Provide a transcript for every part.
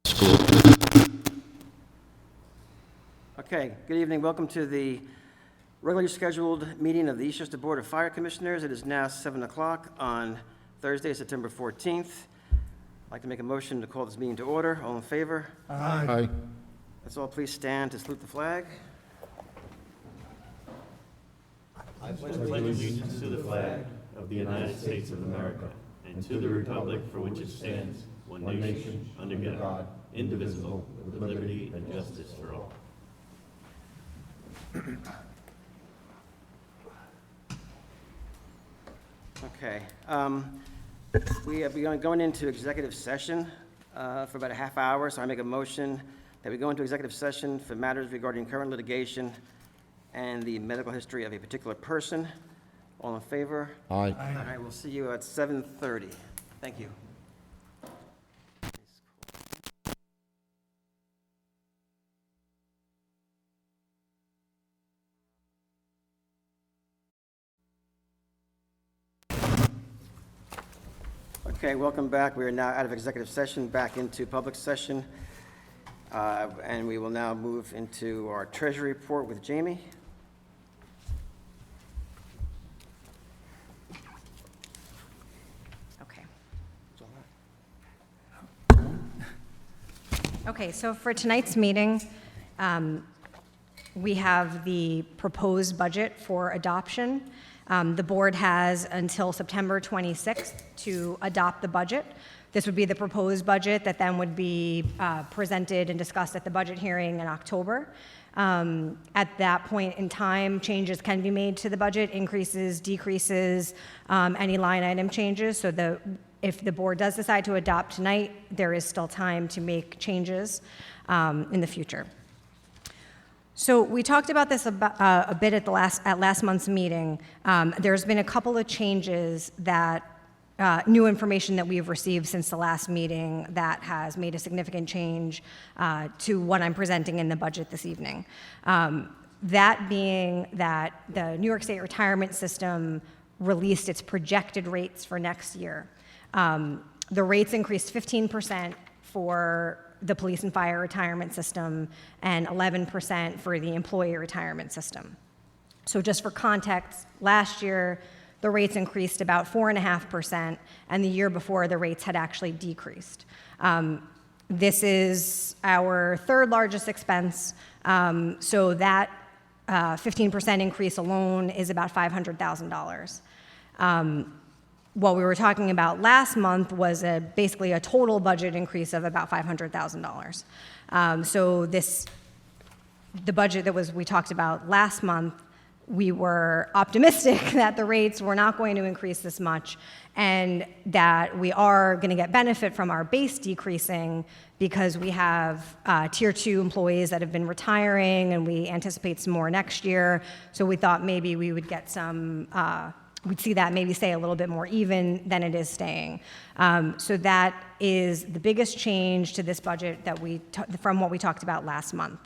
School. Okay, good evening. Welcome to the regularly scheduled meeting of the Eastchester Board of Fire Commissioners. It is now 7 o'clock on Thursday, September 14th. I'd like to make a motion to call this meeting to order. All in favor? Aye. Let's all please stand to salute the flag. I pledge allegiance to the flag of the United States of America and to the republic for which it stands, one nation, under God, indivisible, with liberty and justice for all. Okay. We have begun going into executive session for about a half hour, so I make a motion that we go into executive session for matters regarding current litigation and the medical history of a particular person. All in favor? Aye. All right, we'll see you at 7:30. Thank you. Okay, welcome back. We are now out of executive session, back into public session. And we will now move into our Treasury report with Jamie. Okay, so for tonight's meeting, we have the proposed budget for adoption. The board has until September 26th to adopt the budget. This would be the proposed budget that then would be presented and discussed at the budget hearing in October. At that point in time, changes can be made to the budget, increases, decreases, any line item changes. So if the board does decide to adopt tonight, there is still time to make changes in the future. So we talked about this a bit at last month's meeting. There's been a couple of changes that new information that we've received since the last meeting that has made a significant change to what I'm presenting in the budget this evening. That being that the New York State retirement system released its projected rates for next year. The rates increased 15% for the police and fire retirement system and 11% for the employee retirement system. So just for context, last year, the rates increased about 4.5%, and the year before, the rates had actually decreased. This is our third largest expense, so that 15% increase alone is about $500,000. What we were talking about last month was basically a total budget increase of about $500,000. So the budget that we talked about last month, we were optimistic that the rates were not going to increase this much and that we are going to get benefit from our base decreasing because we have Tier 2 employees that have been retiring and we anticipate some more next year. So we thought maybe we would get some we'd see that maybe stay a little bit more even than it is staying. So that is the biggest change to this budget that from what we talked about last month.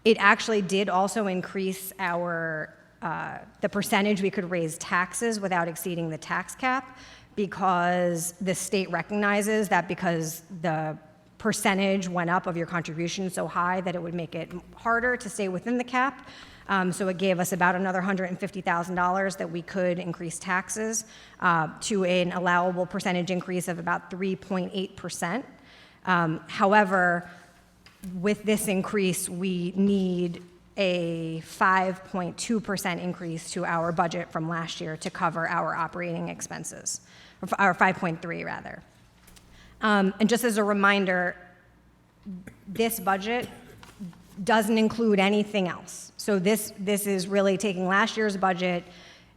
It actually did also increase the percentage we could raise taxes without exceeding the tax cap because the state recognizes that because the percentage went up of your contribution so high that it would make it harder to stay within the cap. So it gave us about another $150,000 that we could increase taxes to an allowable percentage increase of about 3.8%. However, with this increase, we need a 5.2% increase to our budget from last year to cover our operating expenses, or 5.3 rather. And just as a reminder, this budget doesn't include anything else. So this is really taking last year's budget,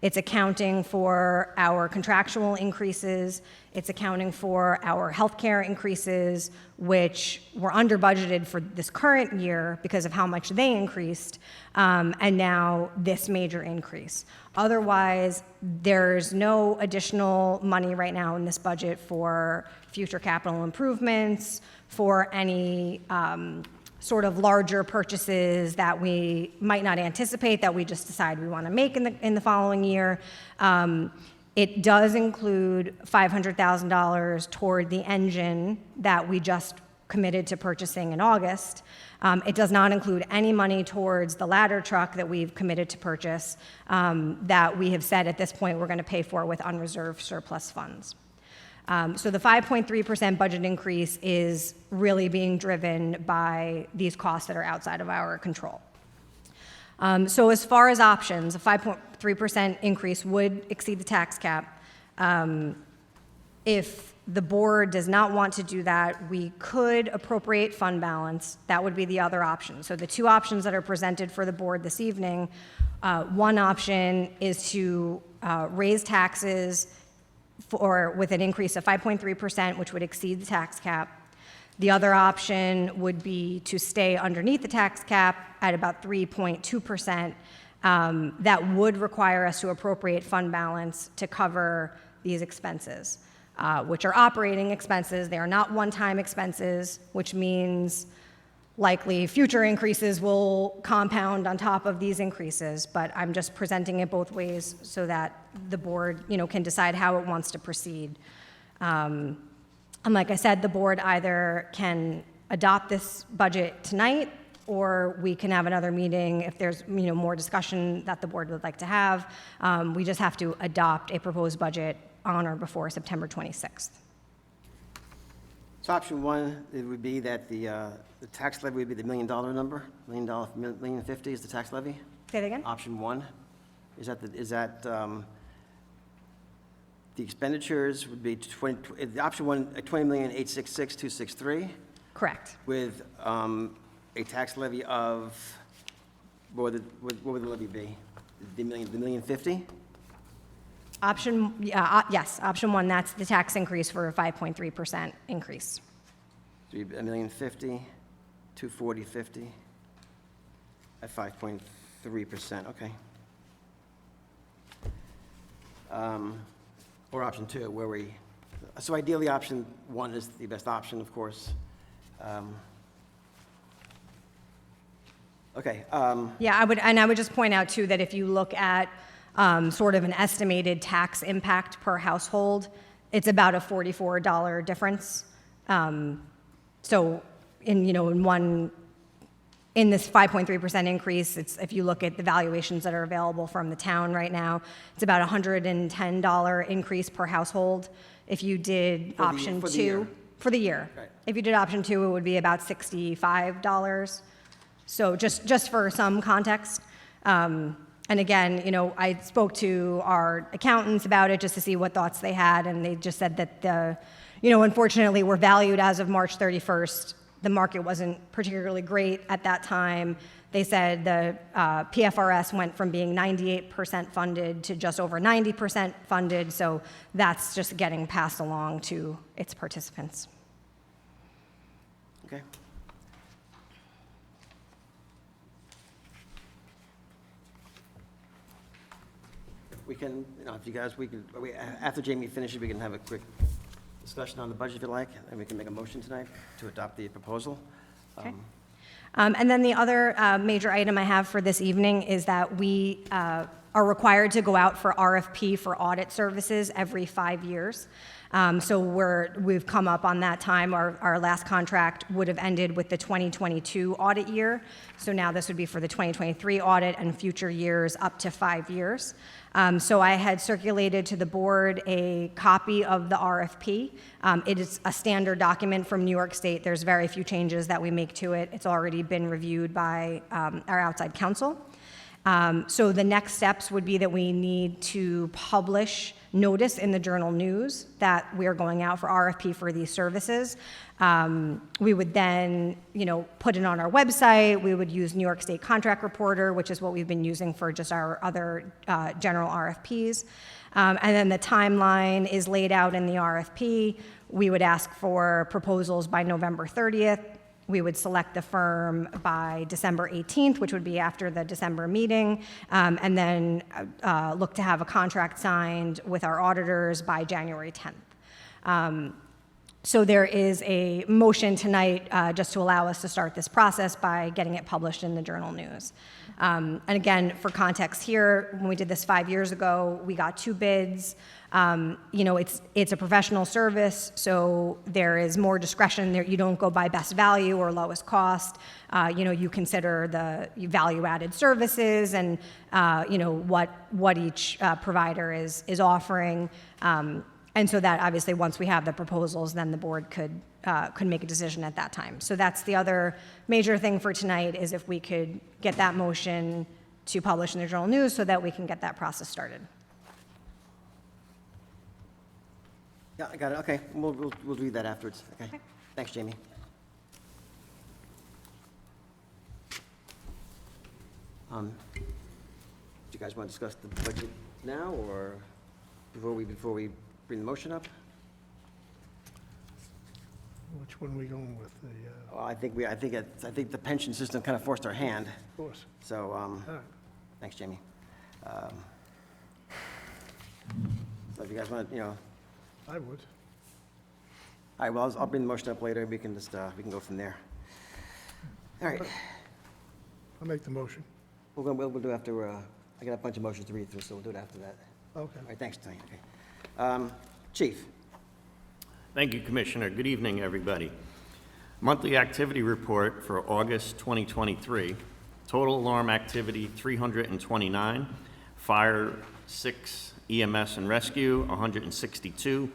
it's accounting for our contractual increases, it's accounting for our healthcare increases, which were under budgeted for this current year because of how much they increased, and now this major increase. Otherwise, there's no additional money right now in this budget for future capital improvements, for any sort of larger purchases that we might not anticipate that we just decide we want to make in the following year. It does include $500,000 toward the engine that we just committed to purchasing in August. It does not include any money towards the ladder truck that we've committed to purchase, that we have said at this point we're going to pay for with unreserved surplus funds. So the 5.3% budget increase is really being driven by these costs that are outside of our control. So as far as options, a 5.3% increase would exceed the tax cap. If the board does not want to do that, we could appropriate fund balance. That would be the other option. So the two options that are presented for the board this evening, one option is to raise taxes with an increase of 5.3%, which would exceed the tax cap. The other option would be to stay underneath the tax cap at about 3.2%. That would require us to appropriate fund balance to cover these expenses, which are operating expenses. They are not one-time expenses, which means likely future increases will compound on top of these increases. But I'm just presenting it both ways so that the board, can decide how it wants to proceed. And like I said, the board either can adopt this budget tonight, or we can have another meeting if there's more discussion that the board would like to have. We just have to adopt a proposed budget on or before September 26th. So option one, it would be that the tax levy would be the $1 million number, $1 million 50 is the tax levy? Say that again? Option one, is that the expenditures would be option one, $20,866,263 Correct. with a tax levy of, what would the levy be? The million 50? Yes, option one, that's the tax increase for a 5.3% increase. So $1,050,000, 240.50 at 5.3%, okay. Or option two, so ideally option one is the best option, of course. Okay. Yeah, I would just point out too that if you look at sort of an estimated tax impact per household, it's about a $44 difference. So in this 5.3% increase, if you look at the valuations that are available from the town right now, it's about a $110 increase per household. If you did option two for the year, right. If you did option two, it would be about $65. So just for some context. And again, I spoke to our accountants about it just to see what thoughts they had, and they just said that unfortunately, we're valued as of March 31st. The market wasn't particularly great at that time. They said the PFRS went from being 98% funded to just over 90% funded, so that's just getting passed along to its participants. Okay. We can, if you guys, after Jamie finishes, we can have a quick discussion on the budget if you like, and we can make a motion tonight to adopt the proposal. Okay. And then the other major item I have for this evening is that we are required to go out for RFP for audit services every 5 years. So we've come up on that time. Our last contract would have ended with the 2022 audit year. So now this would be for the 2023 audit and future years up to 5 years. So I had circulated to the board a copy of the RFP. It is a standard document from New York State. There's very few changes that we make to it. It's already been reviewed by our outside counsel. So the next steps would be that we need to publish notice in the Journal News that we are going out for RFP for these services. We would then, put it on our website. We would use New York State Contract Reporter, which is what we've been using for just our other general RFPs. And then the timeline is laid out in the RFP. We would ask for proposals by November 30th. We would select the firm by December 18th, which would be after the December meeting, and then look to have a contract signed with our auditors by January 10th. So there is a motion tonight just to allow us to start this process by getting it published in the Journal News. And again, for context here, when we did this 5 years ago, we got 2 bids. It's a professional service, so there is more discretion there. You don't go by best value or lowest cost. You consider the value-added services and, what each provider is offering. And so that obviously, once we have the proposals, then the board could make a decision at that time. So that's the other major thing for tonight, is if we could get that motion to publish in the Journal News so that we can get that process started. Yeah, I got it, okay, we'll do that afterwards, okay? Thanks, Jamie. Do you guys want to discuss the budget now, or before we bring the motion up? Which one are we going with? Well, I think the pension system kind of forced our hand, Of course. so, All right. thanks, Jamie. So if you guys want to, I would. all right, well, I'll bring the motion up later, we can go from there. All right, I'll make the motion. we'll do after, I got a bunch of motions to read through, so we'll do it after that. Okay. All right, thanks, Tony, okay. Chief? Thank you, Commissioner. Good evening, everybody. Monthly activity report for August 2023. Total alarm activity, 329. Fire, 6. EMS and rescue, 162.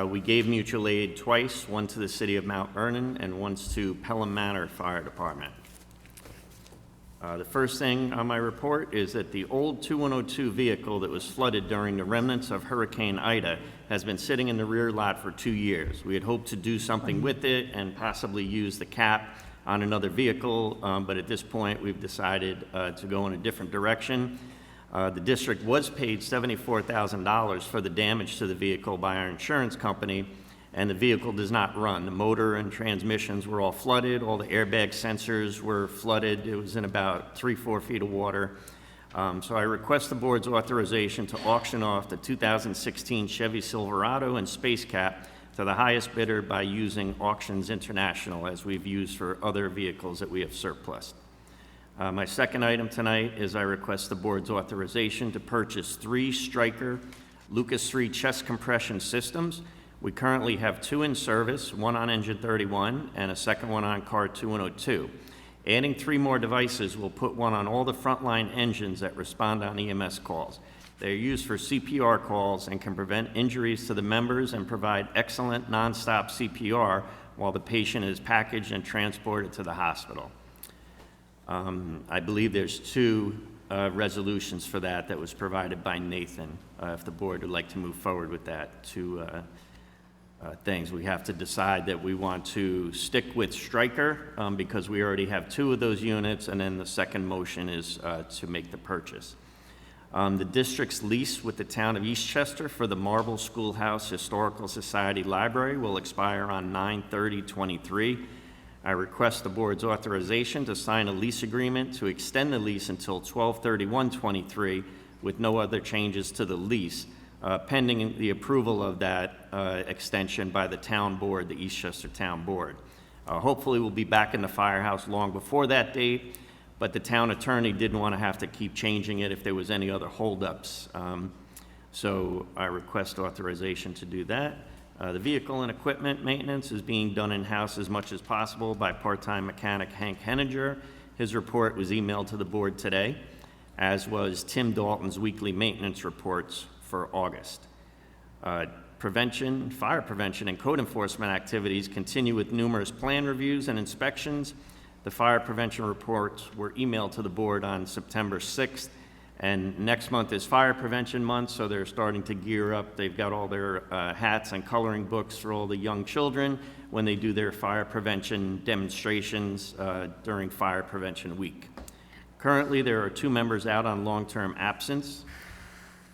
We gave mutual aid twice, one to the city of Mount Vernon and once to Pelham Manor Fire Department. The first thing on my report is that the old 2102 vehicle that was flooded during the remnants of Hurricane Ida has been sitting in the rear lot for 2 years. We had hoped to do something with it and possibly use the cap on another vehicle, but at this point we've decided to go in a different direction. The district was paid $74,000 for the damage to the vehicle by our insurance company, and the vehicle does not run. The motor and transmissions were all flooded. All the airbag sensors were flooded. It was in about 3-4 feet of water. So I request the board's authorization to auction off the 2016 Chevy Silverado and Space Cap to the highest bidder by using Auctions International, as we've used for other vehicles that we have surplused. My second item tonight is I request the board's authorization to purchase 3 Stryker Lucas 3 chest compression systems. We currently have 2 in service, one on engine 31 and a second one on car 2102. Adding 3 more devices will put one on all the frontline engines that respond on EMS calls. They are used for CPR calls and can prevent injuries to the members and provide excellent nonstop CPR while the patient is packaged and transported to the hospital. I believe there's 2 resolutions for that was provided by Nathan. If the board would like to move forward with that, 2 things. We have to decide that we want to stick with Stryker because we already have 2 of those units, and then the second motion is to make the purchase. The district's lease with the town of Eastchester for the Marble Schoolhouse Historical Society Library will expire on 9/30/23. I request the board's authorization to sign a lease agreement to extend the lease until 12/31/23 with no other changes to the lease, pending the approval of that extension by the town board, the Eastchester Town Board. Hopefully we'll be back in the firehouse long before that date, but the town attorney didn't want to have to keep changing it if there was any other holdups. So I request authorization to do that. The vehicle and equipment maintenance is being done in-house as much as possible by part-time mechanic Hank Henninger. His report was emailed to the board today, as was Tim Dalton's weekly maintenance reports for August. Fire prevention and code enforcement activities continue with numerous plan reviews and inspections. The fire prevention reports were emailed to the board on September 6th. And next month is Fire Prevention Month, so they're starting to gear up. They've got all their hats and coloring books for all the young children when they do their fire prevention demonstrations during Fire Prevention Week. Currently, there are 2 members out on long-term absence.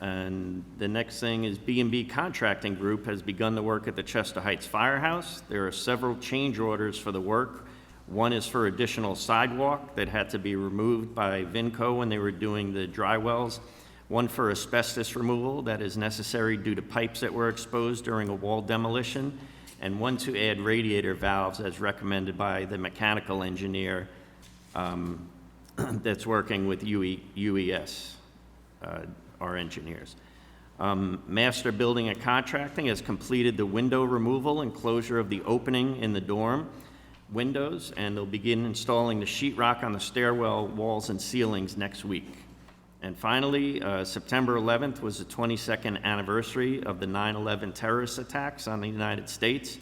And the next thing is B&B Contracting Group has begun the work at the Chester Heights Firehouse. There are several change orders for the work. One is for additional sidewalk that had to be removed by Vinco when they were doing the dry wells. One for asbestos removal that is necessary due to pipes that were exposed during a wall demolition. And one to add radiator valves as recommended by the mechanical engineer that's working with UES, our engineers. Master Building and Contracting has completed the window removal and closure of the opening in the dorm windows, and they'll begin installing the sheetrock on the stairwell walls and ceilings next week. And finally, September 11th was the 22nd anniversary of the 9/11 terrorist attacks on the United States.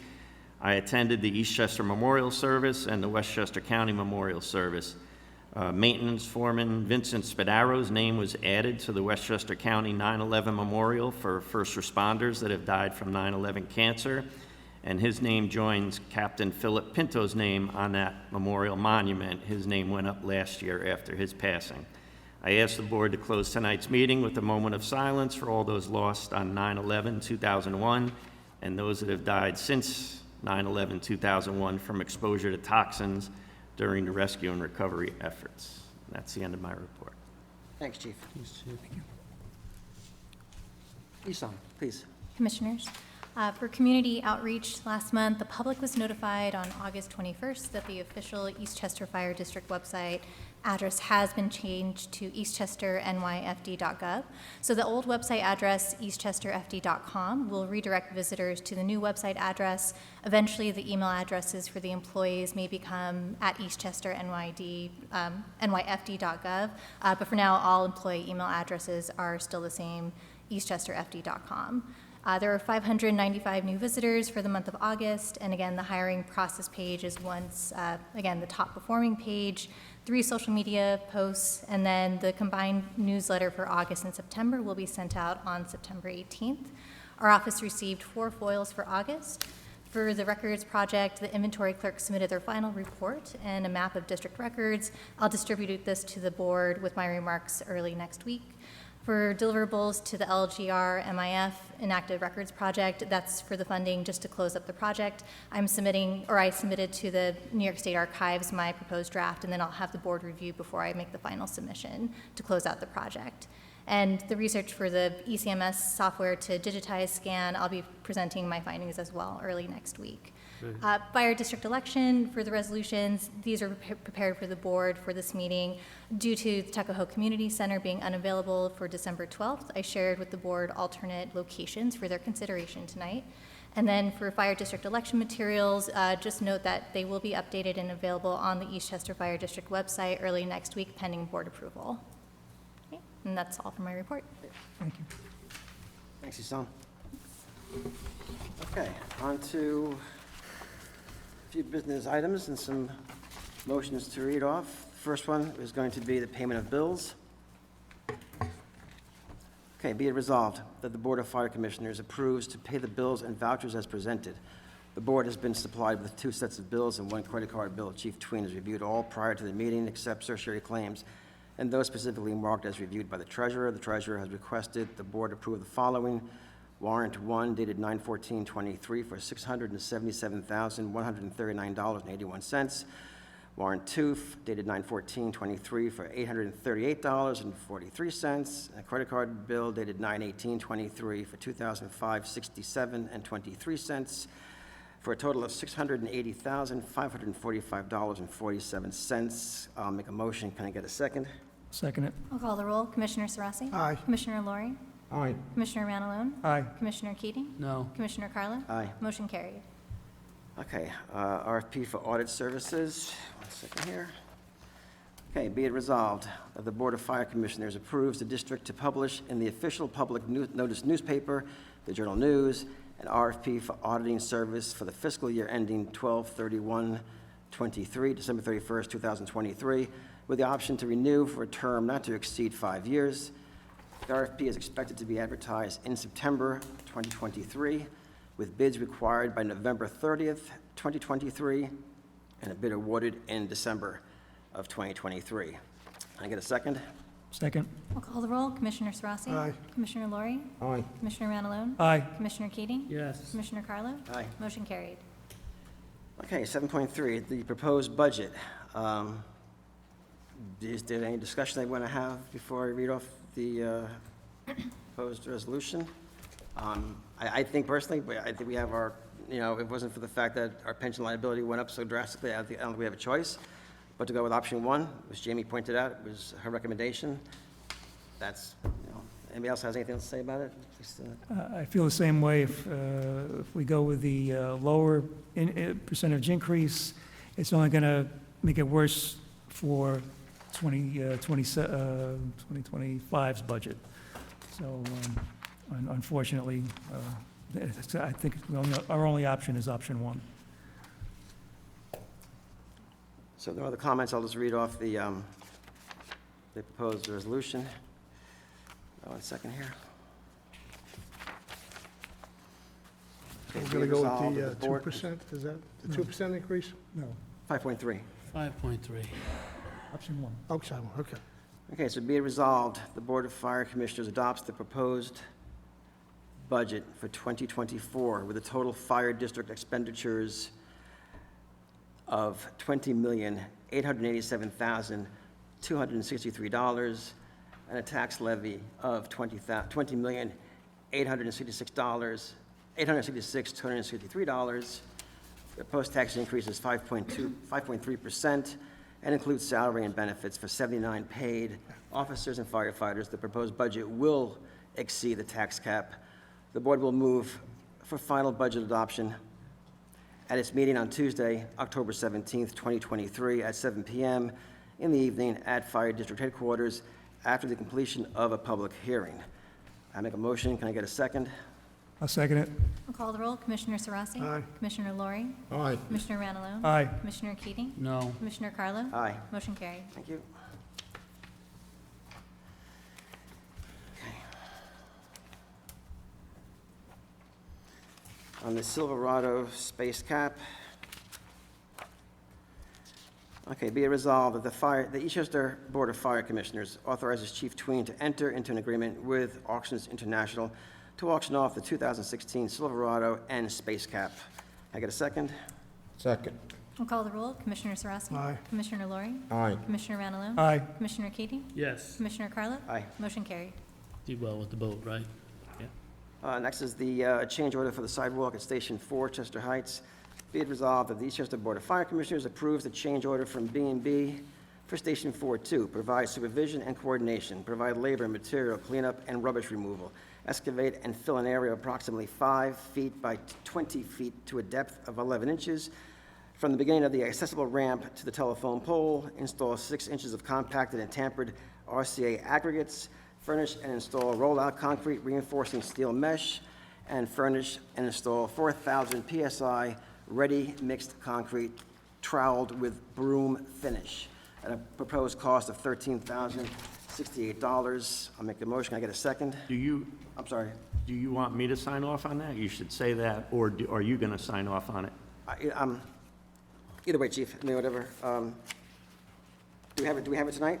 I attended the Eastchester Memorial Service and the Westchester County Memorial Service. Maintenance Foreman Vincent Spadaro's name was added to the Westchester County 9/11 Memorial for first responders that have died from 9/11 cancer, and his name joins Captain Philip Pinto's name on that memorial monument. His name went up last year after his passing. I ask the board to close tonight's meeting with a moment of silence for all those lost on 9/11/2001 and those that have died since 9/11/2001 from exposure to toxins during the rescue and recovery efforts. That's the end of my report. Thanks, Chief. Isom, please. Commissioners, for community outreach last month, the public was notified on August 21st that the official Eastchester Fire District website address has been changed to eastchesternyfd.gov. So the old website address, eastchesterfd.com, will redirect visitors to the new website address. Eventually, the email addresses for the employees may become at eastchesternyfd.gov, but for now, all employee email addresses are still the same, eastchesterfd.com. There are 595 new visitors for the month of August, and again, the hiring process page is again, the top performing page, 3 social media posts, and then the combined newsletter for August and September will be sent out on September 18th. Our office received 4 foils for August. For the records project, the inventory clerk submitted their final report and a map of district records. I'll distribute this to the board with my remarks early next week. For deliverables to the LGR MIF Inactive Records Project, that's for the funding just to close up the project. I submitted to the New York State Archives my proposed draft, and then I'll have the board review before I make the final submission to close out the project. And the research for the ECMS software to digitize scan, I'll be presenting my findings as well early next week. Fire district election, for the resolutions, these are prepared for the board for this meeting. Due to the Tuckahoe Community Center being unavailable for December 12th, I shared with the board alternate locations for their consideration tonight. And then for fire district election materials, just note that they will be updated and available on the Eastchester Fire District website early next week pending board approval. Okay, and that's all for my report. Thank you. Thanks, Isom. Okay, on to a few business items and some motions to read off. First one is going to be the payment of bills. Okay, be it resolved that the Board of Fire Commissioners approves to pay the bills and vouchers as presented. The board has been supplied with 2 sets of bills and 1 credit card bill. Chief Tween has reviewed all prior to the meeting except certiorari claims and those specifically marked as reviewed by the treasurer. The treasurer has requested the board approve the following. Warrant 1 dated 9/14/23 for $677,139.81. Warrant 2 dated 9/14/23 for $838.43. And a credit card bill dated 9/18/23 for $2,567.23 for a total of $680,545.47. I'll make a motion. Can I get a second? Second it. I'll call the roll. Commissioner Sarasi? Aye. Commissioner Laurie? Aye. Commissioner Manalone? Aye. Commissioner Keating? No. Commissioner Carlo? Aye. Motion carried. Okay, RFP for audit services. 1 second here. Okay, be it resolved that the Board of Fire Commissioners approves the district to publish in the official public notice newspaper, the Journal News, an RFP for auditing service for the fiscal year ending 12/31/23, December 31st, 2023, with the option to renew for a term not to exceed 5 years. The RFP is expected to be advertised in September 2023, with bids required by November 30th, 2023, and a bid awarded in December of 2023. Can I get a second? Second. I'll call the roll. Commissioner Sarasi? Aye. Commissioner Laurie? Aye. Commissioner Manalone? Aye. Commissioner Keating? Yes. Commissioner Carlo? Aye. Motion carried. Okay, 7.3, the proposed budget. Is there any discussion they want to have before I read off the proposed resolution? I think personally, I think we have our, if it wasn't for the fact that our pension liability went up so drastically, I don't think we have a choice. but to go with option one, as Jamie pointed out, it was her recommendation. That's, anybody else has anything else to say about it? Just, I feel the same way. If we go with the lower percentage increase, it's only going to make it worse for 2025's budget. So unfortunately, I think our only option is option one. So no other comments, I'll just read off the proposed resolution. 1 second here. Okay, We're be going to go resolved with that the board- 2%, is that the 2% increase? No, 5.3. 5.3. option one. Oh, sorry, okay. Okay, so be it resolved, the Board of Fire Commissioners adopts the proposed budget for 2024 with a total fire district expenditures of $20,887,263 and a tax levy of $20,866,263. The post-tax increase is 5.3% and includes salary and benefits for 79 paid officers and firefighters. The proposed budget will exceed the tax cap. The board will move for final budget adoption at its meeting on Tuesday, October 17th, 2023, at 7 p.m. in the evening at Fire District Headquarters after the completion of a public hearing. I make a motion. Can I get a second? I'll second it. I'll call the roll. Commissioner Sarasi? Aye. Commissioner Lori? Aye. Commissioner Ranalone? Aye. Commissioner Keating? No. Commissioner Carlo? Aye. Motion carried. Thank you. On the Silverado space cap. Okay, be it resolved that the Eastchester Board of Fire Commissioners authorizes Chief Tween to enter into an agreement with Auctions International to auction off the 2016 Silverado and space cap. I get a second? Second. I'll call the roll. Commissioner Sarasi? Aye. Commissioner Lori? Aye. Commissioner Ranalone? Aye. Commissioner Keating? Yes. Commissioner Carlo? Aye. Motion carried. Did well with the boat, right? Next is the change order for the sidewalk at Station 4, Chester Heights. Be it resolved that the Eastchester Board of Fire Commissioners approves the change order from B&B for Station 4 to provide supervision and coordination, provide labor, material, cleanup, and rubbish removal, excavate and fill an area of approximately 5 feet by 20 feet to a depth of 11 inches from the beginning of the accessible ramp to the telephone pole, install 6 inches of compacted and tampered RCA aggregates, furnish and install roll-out concrete reinforcing steel mesh, and furnish and install 4,000 PSI ready mixed concrete troweled with broom finish at a proposed cost of $13,068. I'll make the motion. Can I get a second? Do you want me to sign off on that? You should say that, or are you going to sign off on it? Either way, Chief, I mean, whatever. Do we have it tonight?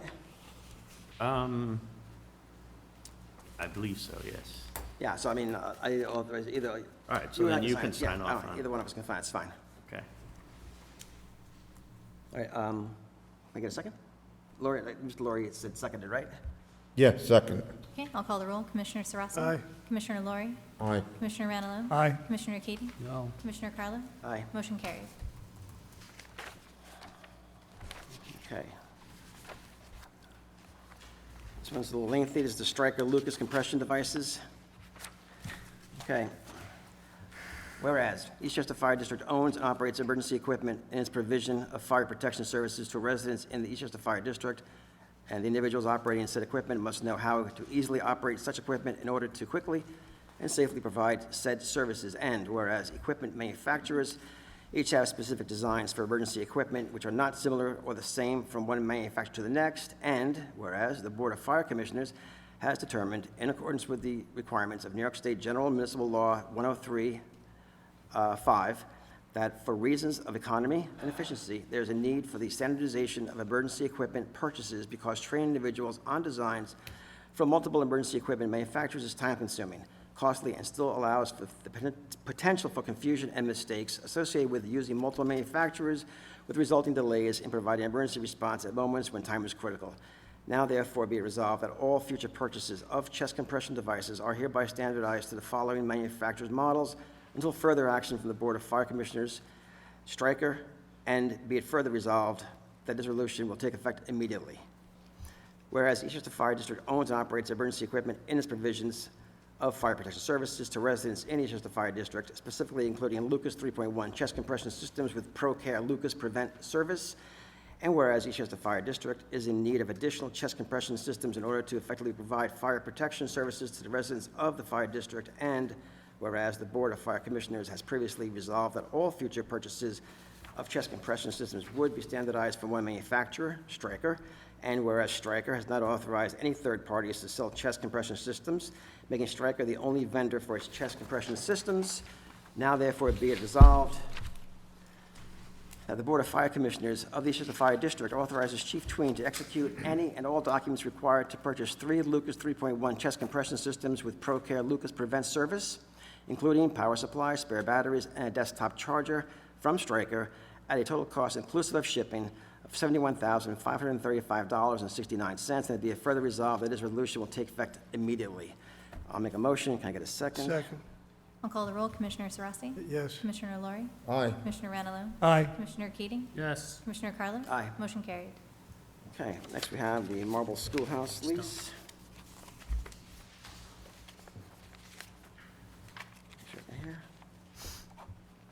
I believe so, yes. Yeah, so I mean, I authorize either. All right, so and I then you can it. Yeah, sign off on it. Either one of us can sign, it's fine. Okay. All right, can I get a second? Lori, Mr. Lori said seconded, right? Yeah, second. Okay, I'll call the roll. Commissioner Sarasi? Aye. Commissioner Lori? Aye. Commissioner Ranalone? Aye. Commissioner Keating? No. Commissioner Carlo? Aye, Motion carried. okay. This one's a little lengthy. This is the Stryker Lucas compression devices. Okay. Whereas, Eastchester Fire District owns and operates emergency equipment in its provision of fire protection services to residents in the Eastchester Fire District, and the individuals operating said equipment must know how to easily operate such equipment in order to quickly and safely provide said services. And whereas equipment manufacturers each have specific designs for emergency equipment which are not similar or the same from one manufacturer to the next, and whereas the Board of Fire Commissioners has determined, in accordance with the requirements of New York State General Municipal Law 103-5, that for reasons of economy and efficiency, there is a need for the standardization of emergency equipment purchases because training individuals on designs from multiple emergency equipment manufacturers is time-consuming, costly, and still allows for the potential for confusion and mistakes associated with using multiple manufacturers with resulting delays in providing emergency response at moments when time is critical. Now therefore be it resolved that all future purchases of chest compression devices are hereby standardized to the following manufacturers' models until further action from the Board of Fire Commissioners, Stryker, and be it further resolved that this resolution will take effect immediately. Whereas Eastchester Fire District owns and operates emergency equipment in its provisions of fire protection services to residents in Eastchester Fire District, specifically including Lucas 3.1 chest compression systems with ProCare Lucas Prevent service. And whereas Eastchester Fire District is in need of additional chest compression systems in order to effectively provide fire protection services to the residents of the fire district, and whereas the Board of Fire Commissioners has previously resolved that all future purchases of chest compression systems would be standardized from one manufacturer, Stryker, and whereas Stryker has not authorized any third parties to sell chest compression systems, making Stryker the only vendor for its chest compression systems, now therefore be it resolved that the Board of Fire Commissioners of the Eastchester Fire District authorizes Chief Tween to execute any and all documents required to purchase 3 Lucas 3.1 chest compression systems with ProCare Lucas Prevent service, including power supply, spare batteries, and a desktop charger from Stryker at a total cost inclusive of shipping of $71,535.69, and it be it further resolved that this resolution will take effect immediately. I'll make a motion. Can I get a second? Second. I'll call the roll. Commissioner Sarasi? Yes. Commissioner Lori? Aye. Commissioner Ranalone? Aye. Commissioner Keating? Yes. Commissioner Carlo? Aye. Motion carried. Okay, next we have the Marble Schoolhouse lease. Here.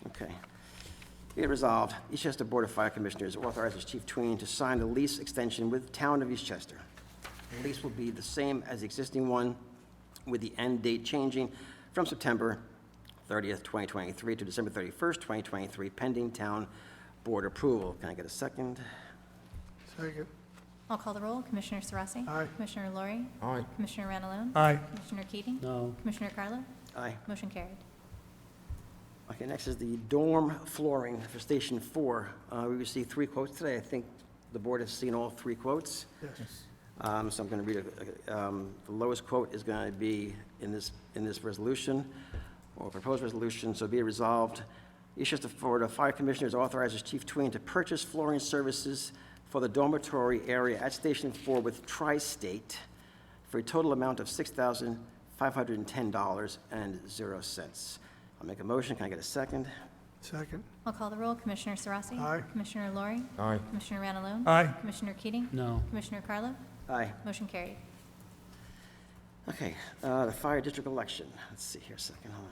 Okay. Be it resolved, Eastchester Board of Fire Commissioners authorizes Chief Tween to sign the lease extension with the Town of Eastchester. The lease will be the same as the existing one, with the end date changing from September 30th, 2023 to December 31st, 2023, pending Town Board approval. Can I get a second? Second. I'll call the roll. Commissioner Sarasi? Aye. Commissioner Lori? Aye. Commissioner Ranalone? Aye. Commissioner Keating? No. Commissioner Carlo? Aye. Motion carried. Okay, next is the dorm flooring for Station 4. We received 3 quotes today. I think the board has seen all 3 quotes. Yes. So I'm going to read the lowest quote is going to be in this resolution, or proposed resolution. So be it resolved, Eastchester Board of Fire Commissioners authorizes Chief Tween to purchase flooring services for the dormitory area at Station 4 with Tri-State for a total amount of $6,510.00. I'll make a motion. Can I get a second? Second. I'll call the roll. Commissioner Sarasi? Aye. Commissioner Lori? Aye. Commissioner Ranalone? Aye. Commissioner Keating? No. Commissioner Carlo? Aye. Motion carried. Okay, the fire district election. Let's see here a second. Hold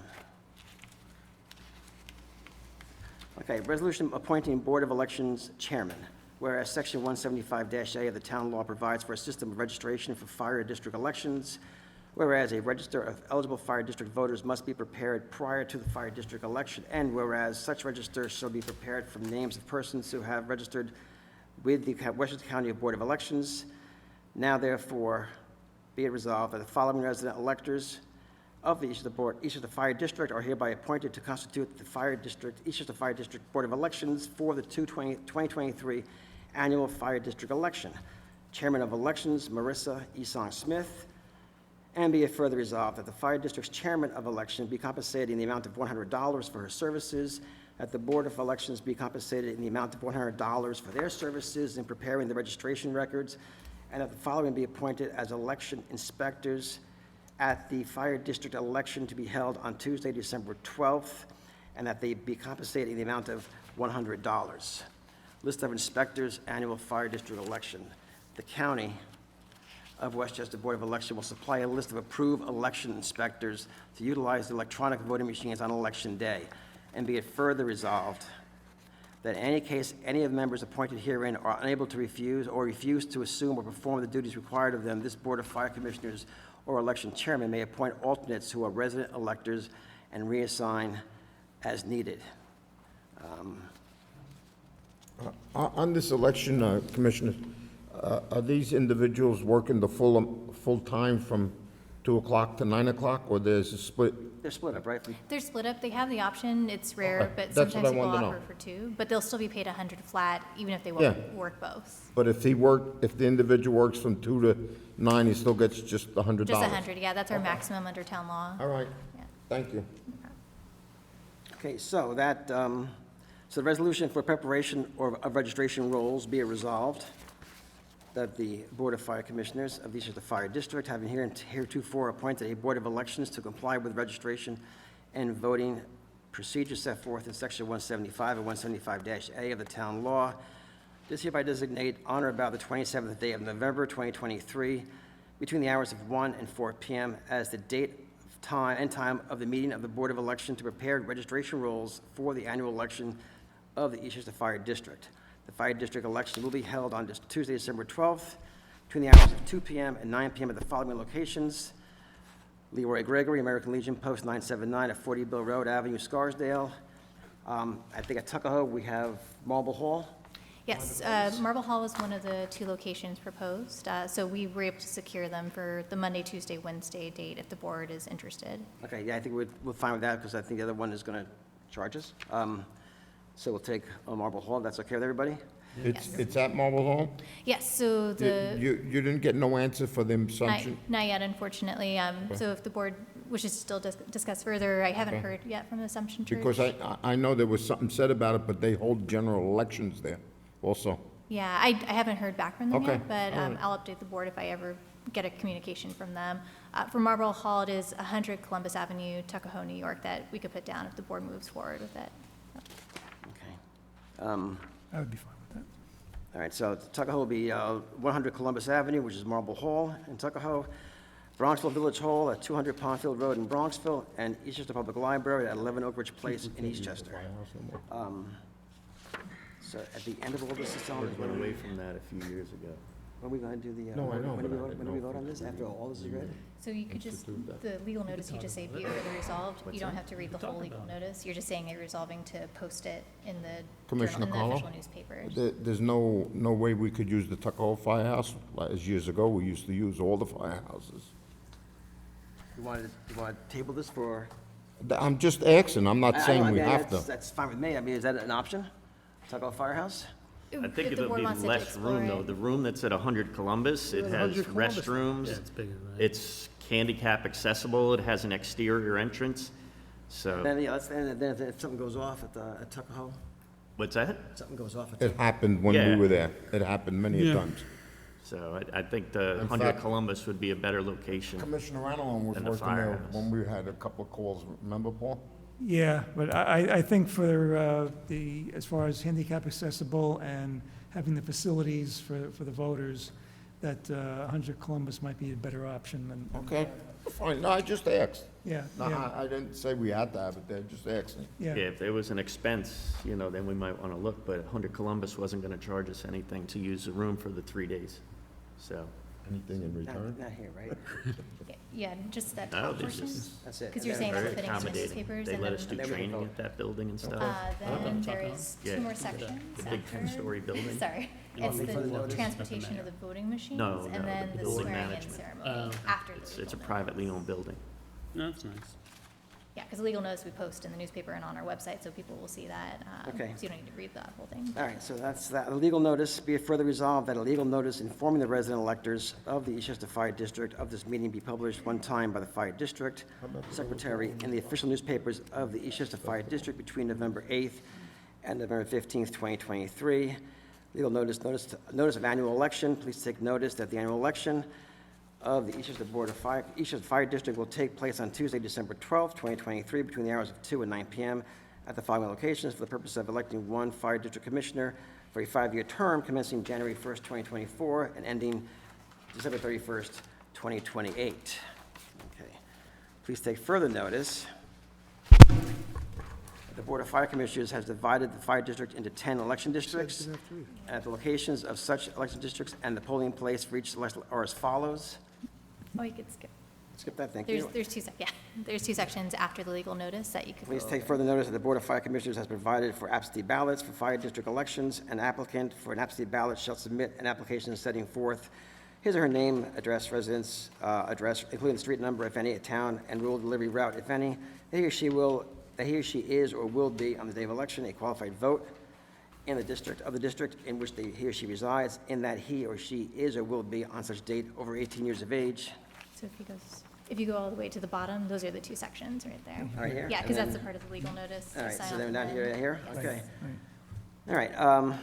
on. Okay, resolution appointing Board of Elections chairman. Whereas Section 175-A of the town law provides for a system of registration for fire district elections, whereas a register of eligible fire district voters must be prepared prior to the fire district election, and whereas such register shall be prepared from names of persons who have registered with the Westchester County Board of Elections, now therefore be it resolved that the following resident electors of the Eastchester Fire District are hereby appointed to constitute the Eastchester Fire District Board of Elections for the 2023 annual fire district election. Chairman of Elections, Marissa Esong Smith. And be it further resolved that the fire district's chairman of election be compensated in the amount of $100 for her services, that the Board of Elections be compensated in the amount of $100 for their services in preparing the registration records, and that the following be appointed as election inspectors at the fire district election to be held on Tuesday, December 12th, and that they be compensated in the amount of $100. List of inspectors, annual fire district election. The county of Westchester Board of Election will supply a list of approved election inspectors to utilize the electronic voting machines on election day. And be it further resolved that in any case any of the members appointed herein are unable to refuse or refuse to assume or perform the duties required of them, this Board of Fire Commissioners or election chairman may appoint alternates who are resident electors and reassign as needed. On this election, Commissioner, are these individuals working the full time from 2 o'clock to 9 o'clock, or there's a split? They're split up, right? They're split up. They have the option. It's rare, Okay, but that's what sometimes I people wanted to offer know. for 2, but they'll still be paid 100 flat, even if they Yeah. work both. But if the individual works from 2 to 9, he still gets just $100? Just 100, yeah, that's our maximum under town law. All right, Yeah. thank you. Okay, so that, so the resolution for preparation of registration rolls be it resolved that the Board of Fire Commissioners of the Eastchester Fire District, having heretofore appointed a Board of Elections to comply with registration and voting procedures set forth in Section 175 and 175-A of the Town Law, does hereby designate on or about the 27th day of November 2023, between the hours of 1 and 4 p.m. as the date, time of the meeting of the Board of Election to prepare registration rolls for the annual election of the Eastchester Fire District. The Fire District election will be held on Tuesday, December 12th, between the hours of 2 p.m. and 9 p.m. at the following locations: Leroy Gregory, American Legion, Post 979 at 40 Bill Road, Avenue, Scarsdale. I think at Tuckahoe, we have Marble Hall. Yes, Marble Hall was one of the 2 locations proposed, so we were able to secure them for the Monday, Tuesday, Wednesday date if the board is interested. Okay, yeah, I think we're fine with that, because I think the other one is going to charge us. So we'll take Marble Hall. That's okay with everybody? It's at Marble Hall? Yes, so the. You didn't get no answer for the Not assumption? not yet, unfortunately. So if the board wishes to still discuss further, I haven't heard yet from the Assumption Church. Because I know there was something said about it, but they hold general elections there also. Yeah, I haven't heard back from them Okay, yet, but all right. I'll update the board if I ever get a communication from them. For Marlborough Hall, it is 100 Columbus Avenue, Tuckahoe, New York, that we could put down if the board moves forward with it. Okay. I would be fine with that. All right, so Tuckahoe will be 100 Columbus Avenue, which is Marble Hall in Tuckahoe, Bronxville Village Hall at 200 Pondfield Road in Bronxville, and Eastchester Public Library at 11 Oak Ridge Place in Eastchester. So at the end of all this, it's on, Board went away from that a few years ago. when are we going to do the, No, I know, when do we but I vote, didn't when do we know vote if on we this, could after all this is read? So you could just, the legal notice, you just say be it further resolved. You don't have to read the whole legal notice. You're just saying you're resolving to post it in the Commissioner journal, in the Carlo? official newspapers. There's no way we could use the Tuckahoe Firehouse? As years ago, we used to use all the firehouses. You want to table this for? I'm just asking, I'm not saying we have to. That's fine with me. I mean, is that an option? Tuckahoe Firehouse? I think If the it'll board be wants to less explore room, it. though. The room that's at 100 Columbus, it has 100 Columbus. Yeah, restrooms. it's bigger, right? It's handicap accessible. It has an exterior entrance. So, Then, yeah, then if something goes off at Tuckahoe, what's that? something goes off at It happened when we Yeah. were there. It happened many a times. So I think the In 100 fact- Columbus would be a better location. Commissioner Allen was And the working there firehouse. when we had a couple of calls, remember, Paul? Yeah, but I think for as far as handicap accessible and having the facilities for the voters, that 100 Columbus might be a better option than. Okay, fine, no, I just asked. Yeah, No, yeah, I didn't say we had to have it there, just asking. Yeah, yeah. if there was an expense, then we might want to look, but 100 Columbus wasn't going to charge us anything to use the room for the 3 days. So, Anything in return? Not here, right? Yeah, just that no, top they're portion. just That's it. Because you're And saying then- very it's fitting to the accommodating. newspapers They and let us then- do And then we can training vote. at that building and stuff. Then there is Yeah, 2 more the sections big after. 10-story building. Sorry, it's the transportation of the voting machines No, and no, then the the building swearing in management. ceremony after the It's legal a notice. privately owned building. No, that's nice. Yeah, because the legal notice we post in the newspaper and on our website, so people will see that. Okay. So you don't need to read that whole thing. All right, so that's that. A legal notice, be it further resolved that a legal notice informing the resident electors of the Eastchester Fire District of this meeting be published one time by the Fire District Secretary in the official newspapers of the Eastchester Fire District between November 8th and November 15th, 2023. Legal notice of annual election. Please take notice that the annual election of the Eastchester Fire District will take place on Tuesday, December 12th, 2023, between the hours of 2 and 9 p.m. at the following locations for the purpose of electing one Fire District Commissioner for a 5-year term commencing January 1st, 2024, and ending December 31st, 2028. Okay. Please take further notice that the Board of Fire Commissioners has divided the fire district into 10 election districts. At the locations of such election districts and the polling place for each election are as follows. Oh, you could skip. Skip that, thank you. There's two sections after the legal notice that you could go Please take over. further notice that the Board of Fire Commissioners has provided for absentee ballots for fire district elections. An applicant for an absentee ballot shall submit an application setting forth his or her name, address, residence, address, including the street number, if any, a town, and rural delivery route, if any, that he or she is or will be on the day of election a qualified vote in the district in which he or she resides, in that he or she is or will be on such date over 18 years of age. So if you go all the way to the bottom, those are the 2 sections right there. Right here? Yeah, because And that's the then- part of the legal notice. All to right, sign so off then on down the- here, Yes. okay. Right. All right,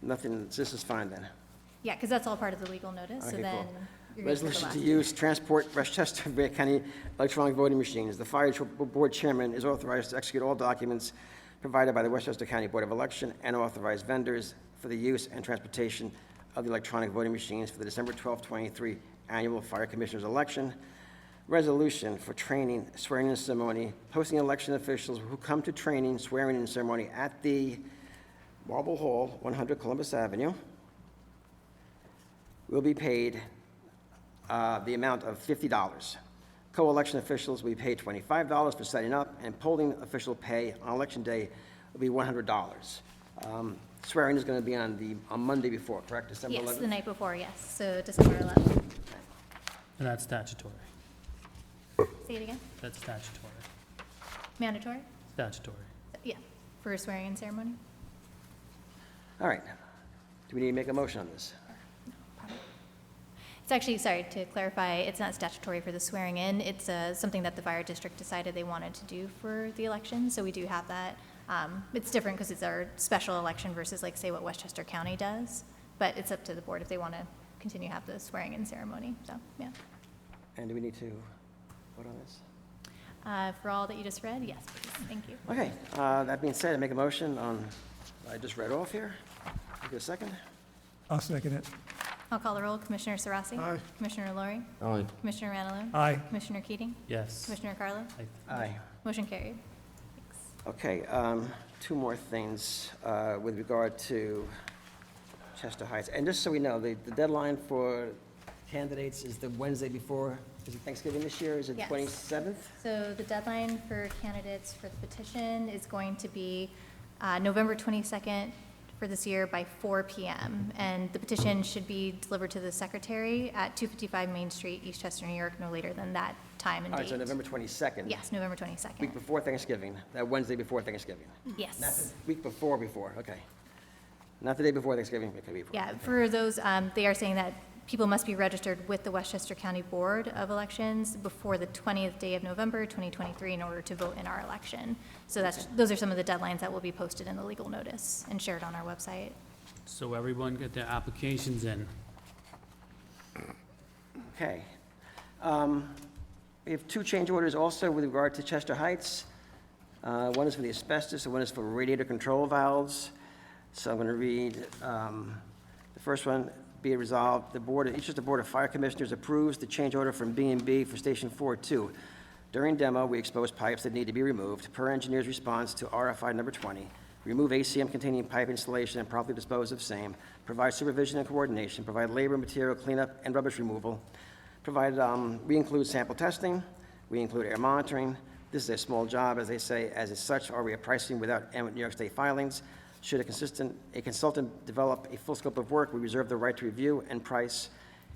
nothing, this is fine then. Yeah, because that's all part of the legal notice, so Okay, then cool. you're good for the Resolution last to two. use transport Westchester County electronic voting machines. The Fire Board Chairman is authorized to execute all documents provided by the Westchester County Board of Election and authorized vendors for the use and transportation of the electronic voting machines for the December 12, 2023 annual Fire Commissioners election. Resolution for training, swearing-in ceremony, hosting election officials who come to training, swearing-in ceremony at the Marble Hall, 100 Columbus Avenue, will be paid the amount of $50. Co-election officials will be paid $25 for setting up, and polling official pay on election day will be $100. Swearing is going to be on Monday before, correct, December 11th? Yes, the night before, yes, so December 11th. And that's statutory. Say it again? That's statutory. Mandatory? Statutory. Yeah, for a swearing-in ceremony. All right. Do we need to make a motion on this? It's actually, sorry, to clarify, it's not statutory for the swearing in. It's something that the fire district decided they wanted to do for the election, so we do have that. It's different because it's our special election versus like, say, what Westchester County does. But it's up to the board if they want to continue to have the swearing in ceremony, so, yeah. And do we need to vote on this? For all that you just read, yes, please, thank you. Okay, that being said, I make a motion on what I just read off here. Give a second. I'll second it. I'll call the roll. Commissioner Sarasi? Aye. Commissioner Laurie? Aye. Commissioner Ranalone? Aye. Commissioner Keating? Yes. Commissioner Carlo? Aye. Motion carried. Thanks. Okay, two more things with regard to Chester Heights. And just so we know, the deadline for candidates is the Wednesday before, is it Thanksgiving this year? Is it Yes. 27th? So the deadline for candidates for the petition is going to be November 22nd for this year by 4 p.m. And the petition should be delivered to the secretary at 255 Main Street, Eastchester, New York, no later than that time and All date. right, so November 22nd. Yes, November Week 22nd. before Thanksgiving, that Wednesday before Thanksgiving. Not the Yes. week before, okay. Not the day before Thanksgiving, but the week before. Yeah, for those, they are saying that people must be registered with the Westchester County Board of Elections before the 20th day of November, 2023, in order to vote in our election. So those are some of the deadlines that will be posted in the legal notice and shared on our website. So everyone get their applications in. Okay. We have two change orders also with regard to Chester Heights. One is for the asbestos, and one is for radiator control valves. So I'm going to read the first one. Be it resolved, the Eastchester Board of Fire Commissioners approves the change order from B&B for Station 4-2. During demo, we exposed pipes that need to be removed. Per engineer's response to RFI number 20, remove ACM containing pipe installation and promptly dispose of same, provide supervision and coordination, provide labor, material cleanup, and rubbish removal. We include sample testing, we include air monitoring. This is a small job, as they say, as such, we are pricing without New York State filings. Should a consultant develop a full scope of work, we reserve the right to review and price.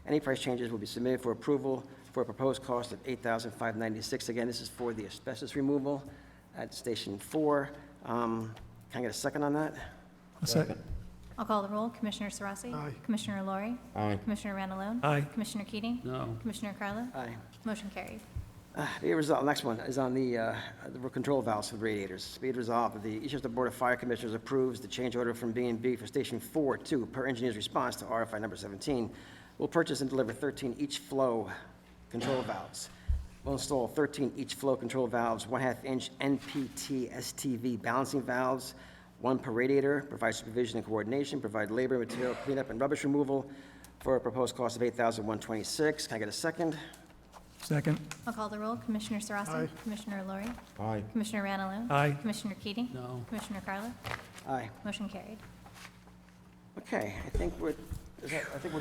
Any price changes will be submitted for approval for a proposed cost of $8,596. Again, this is for the asbestos removal at Station 4. Can I get a second on that? I'll second. I'll call the roll. Commissioner Sarasi? Aye. Commissioner Laurie? Aye. Commissioner Ranalone? Aye. Commissioner Keating? No. Commissioner Carlo? Aye. Motion carried. Be it resolved, next one is on the control valves for the radiators. Be it resolved that the Eastchester Board of Fire Commissioners approves the change order from B&B for Station 4-2 per engineer's response to RFI number 17. We'll purchase and deliver 13 each flow control valves. We'll install 13 each flow control valves, 1/2 inch NPT STV balancing valves, one per radiator, provide supervision and coordination, provide labor, material cleanup, and rubbish removal for a proposed cost of $8,126. Can I get a second? Second. I'll call the roll. Commissioner Sarasi? Aye. Commissioner Laurie? Aye. Commissioner Ranalone? Aye. Commissioner Keating? No. Commissioner Carlo? Aye. Motion carried. Okay, I think we're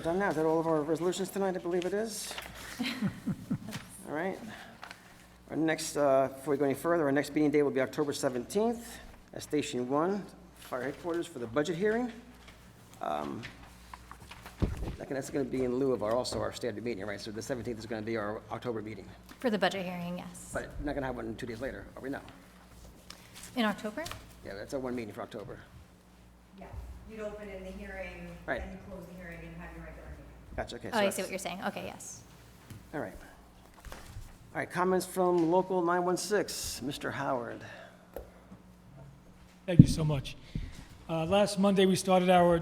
done now. Is that all of our resolutions tonight? I believe it is. All right. Our next, before we go any further, our next meeting day will be October 17th at Station 1, Fire Headquarters, for the budget hearing. That's going to be in lieu of our standard meeting, right? So the 17th is going to be our October meeting. For the budget hearing, yes. But we're not going to have one 2 days later, are we? No. In October? Yeah, that's our one meeting for October. Yeah, you'd open in the hearing, Right. then you close the hearing and have your regular meeting. Gotcha, okay. Oh, I see that's- what you're saying. Okay, yes. All right. All right, comments from Local 916, Mr. Howard. Thank you so much. Last Monday, we started our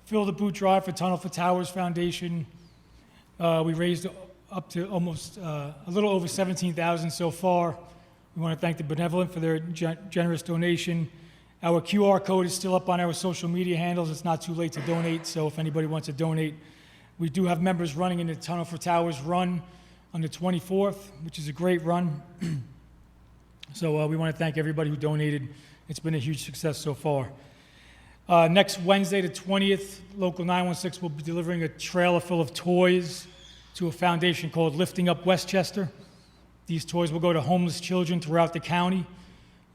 Fill the Boot Drive for Tunnel for Towers Foundation. We raised up to almost a little over $17,000 so far. We want to thank the Benevolent for their generous donation. Our QR code is still up on our social media handles. It's not too late to donate, so if anybody wants to donate. We do have members running in the Tunnel for Towers run on the 24th, which is a great run. So we want to thank everybody who donated. It's been a huge success so far. Next Wednesday, the 20th, Local 916 will be delivering a trailer full of toys to a foundation called Lifting Up Westchester. These toys will go to homeless children throughout the county.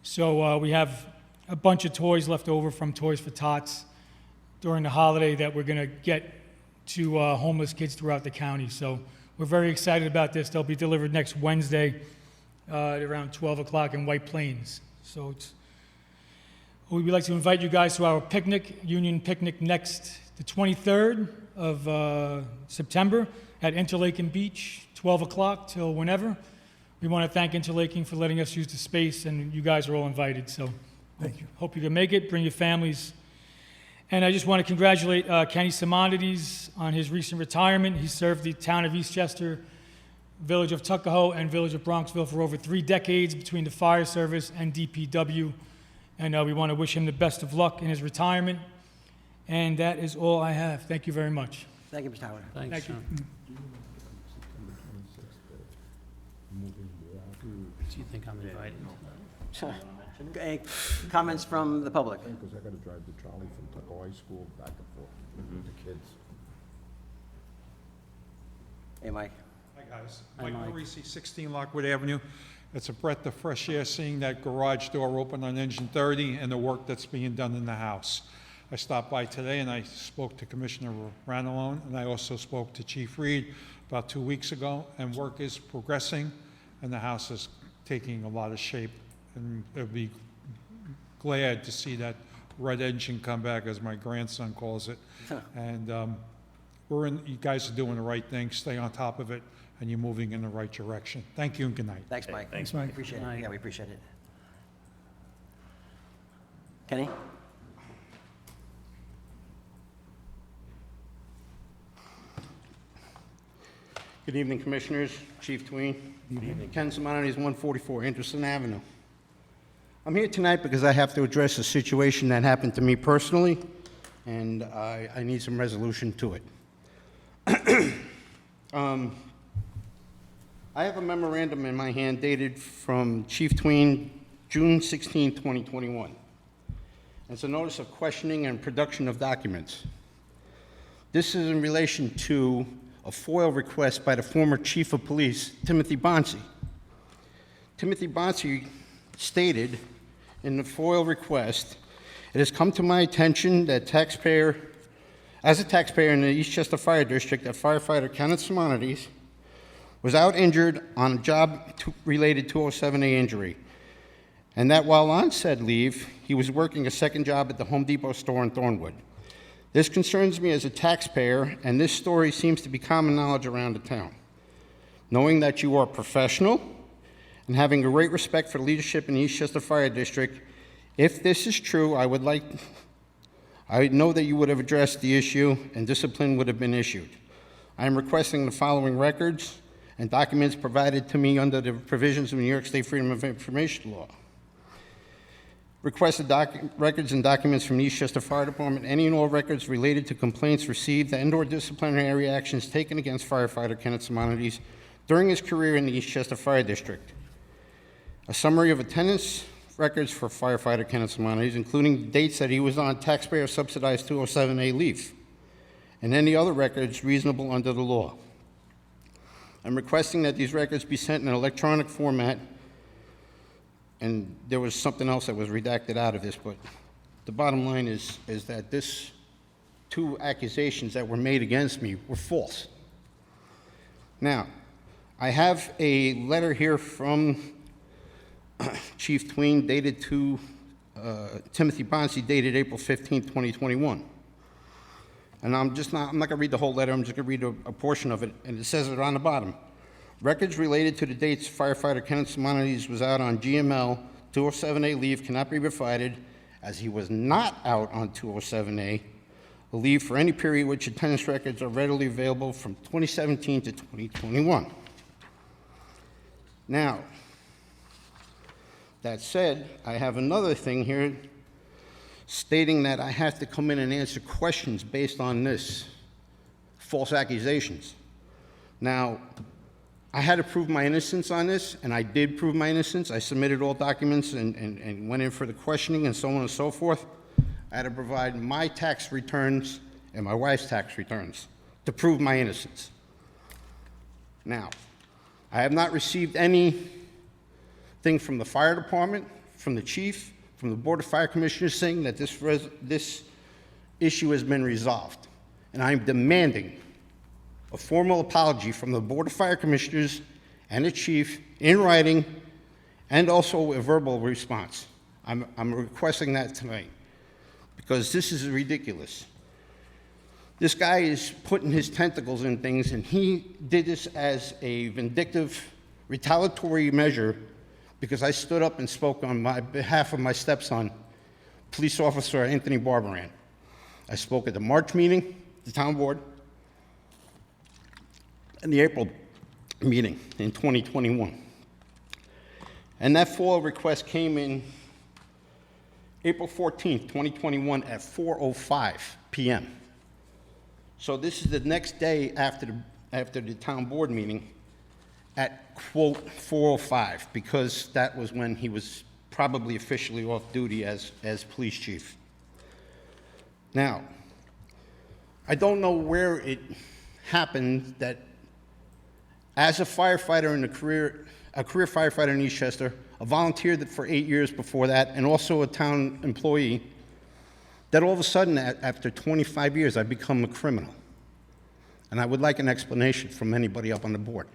So we have a bunch of toys left over from Toys for Tots during the holiday that we're going to get to homeless kids throughout the county. So we're very excited about this. They'll be delivered next Wednesday at around 12 o'clock in White Plains. So we'd like to invite you guys to our picnic, Union Picnic, the 23rd of September at Interlaken Beach, 12 o'clock till whenever. We want to thank Interlaken for letting us use the space, and you guys are all invited. So Thank you. hope you can make it, bring your families. And I just want to congratulate Kenny Simonides on his recent retirement. He served the town of Eastchester, village of Tuckahoe, and village of Bronxville for over 3 decades between the fire service and DPW. And we want to wish him the best of luck in his retirement. And that is all I have. Thank you very much. Thank you, Mr. Howard. Thanks, Thank you. John. Do you think I'm invited? Any comments from the public? Because I gotta drive the trolley from Tuckahoe High School back and forth with the kids. Hey, Mike. Hi, guys. Hi, Mike Mike. Parisi, 16 Lockwood Avenue. It's a breath of fresh air seeing that garage door open on Engine 30 and the work that's being done in the house. I stopped by today and I spoke to Commissioner Ranalone, and I also spoke to Chief Reed about 2 weeks ago, and work is progressing and the house is taking a lot of shape. And I'll be glad to see that red engine come back, as my grandson calls it. And you guys are doing the right thing. Stay on top of it, and you're moving in the right direction. Thank you and good night. Thanks, Mike. Thanks, Mike. Appreciate Mike. it. Yeah, we appreciate it. Kenny? Good evening, Commissioners, Chief Tween. Ken Simonides, 144 Anderson Avenue. I'm here tonight because I have to address a situation that happened to me personally, and I need some resolution to it. I have a memorandum in my hand dated from Chief Tween, June 16, 2021. It's a notice of questioning and production of documents. This is in relation to a FOIL request by the former Chief of Police, Timothy Bonsi. Timothy Bonsi stated in the FOIL request, "It has come to my attention that as a taxpayer in the Eastchester Fire District, that firefighter Kenneth Simonides was out injured on a job-related 207A injury, and that while on said leave, he was working a second job at the Home Depot store in Thornwood. This concerns me as a taxpayer, and this story seems to be common knowledge around the town. Knowing that you are professional and having a great respect for leadership in the Eastchester Fire District, if this is true, I know that you would have addressed the issue and discipline would have been issued. I am requesting the following records and documents provided to me under the provisions of New York State Freedom of Information Law. Requested records and documents from the Eastchester Fire Department, any and all records related to complaints received and/or disciplinary actions taken against firefighter Kenneth Simonides during his career in the Eastchester Fire District. A summary of attendance records for firefighter Kenneth Simonides, including the dates that he was on taxpayer-subsidized 207A leave, and any other records reasonable under the law. I'm requesting that these records be sent in an electronic format, and there was something else that was redacted out of this, but the bottom line is that this 2 accusations that were made against me were false. Now, I have a letter here from Chief Tween dated to Timothy Bonsi, dated April 15, 2021. And I'm not going to read the whole letter, I'm just going to read a portion of it, and it says it on the bottom. Records related to the dates firefighter Kenneth Simonides was out on GML 207A leave cannot be provided, as he was not out on 207A leave for any period which attendance records are readily available from 2017 to 2021. Now, That said, I have another thing here stating that I have to come in and answer questions based on this, false accusations. Now, I had to prove my innocence on this, and I did prove my innocence. I submitted all documents and went in for the questioning and so on and so forth. I had to provide my tax returns and my wife's tax returns to prove my innocence. Now, I have not received anything from the fire department, from the chief, from the Board of Fire Commissioners saying that this issue has been resolved. And I'm demanding a formal apology from the Board of Fire Commissioners and the chief in writing, and also a verbal response. I'm requesting that tonight, because this is ridiculous. This guy is putting his tentacles in things, and he did this as a vindictive, retaliatory measure because I stood up and spoke on behalf of my stepson, Police Officer Anthony Barbaran. I spoke at the March meeting, the town board, and the April meeting in 2021. And that FOIL request came in April 14th, 2021 at 4:05 p.m. So this is the next day after the town board meeting at, quote, 4:05, because that was when he was probably officially off duty as police chief. Now, I don't know where it happened that as a firefighter and a career firefighter in Eastchester, a volunteer for 8 years before that, and also a town employee, that all of a sudden, after 25 years, I become a criminal. And I would like an explanation from anybody up on the board.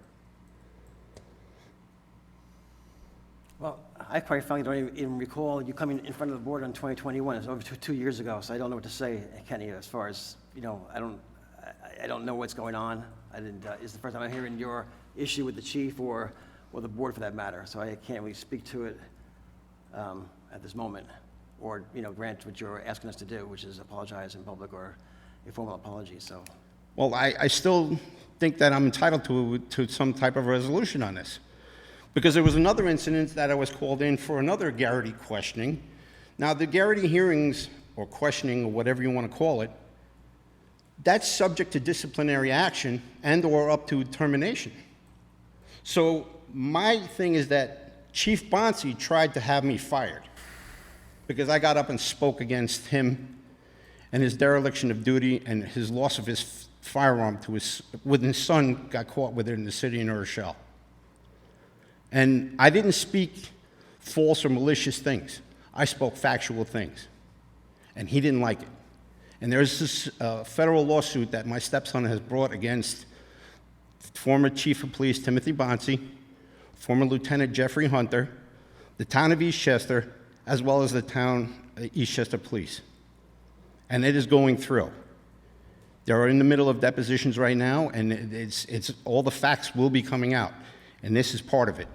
Well, I quite frankly don't even recall you coming in front of the board on 2021. It was over 2 years ago, so I don't know what to say, Kenny, as far as, I don't know what's going on. It's the first time I'm hearing your issue with the chief or the board for that matter, so I can't really speak to it at this moment, or, grant what you're asking us to do, which is apologize in public or a formal apology, so. Well, I still think that I'm entitled to some type of resolution on this, because there was another incident that I was called in for another Garrity questioning. Now, the Garrity hearings, or questioning, or whatever you want to call it, that's subject to disciplinary action and/or up to termination. So my thing is that Chief Bonsi tried to have me fired because I got up and spoke against him and his dereliction of duty and his loss of his firearm when his son got caught with it in the city of New Rochelle. And I didn't speak false or malicious things. I spoke factual things. And he didn't like it. And there's this federal lawsuit that my stepson has brought against former Chief of Police Timothy Bonsi, former Lieutenant Jeffrey Hunter, the town of Eastchester, as well as the town Eastchester Police. And it is going through. They're in the middle of depositions right now, and it's all the facts will be coming out, and this is part of it.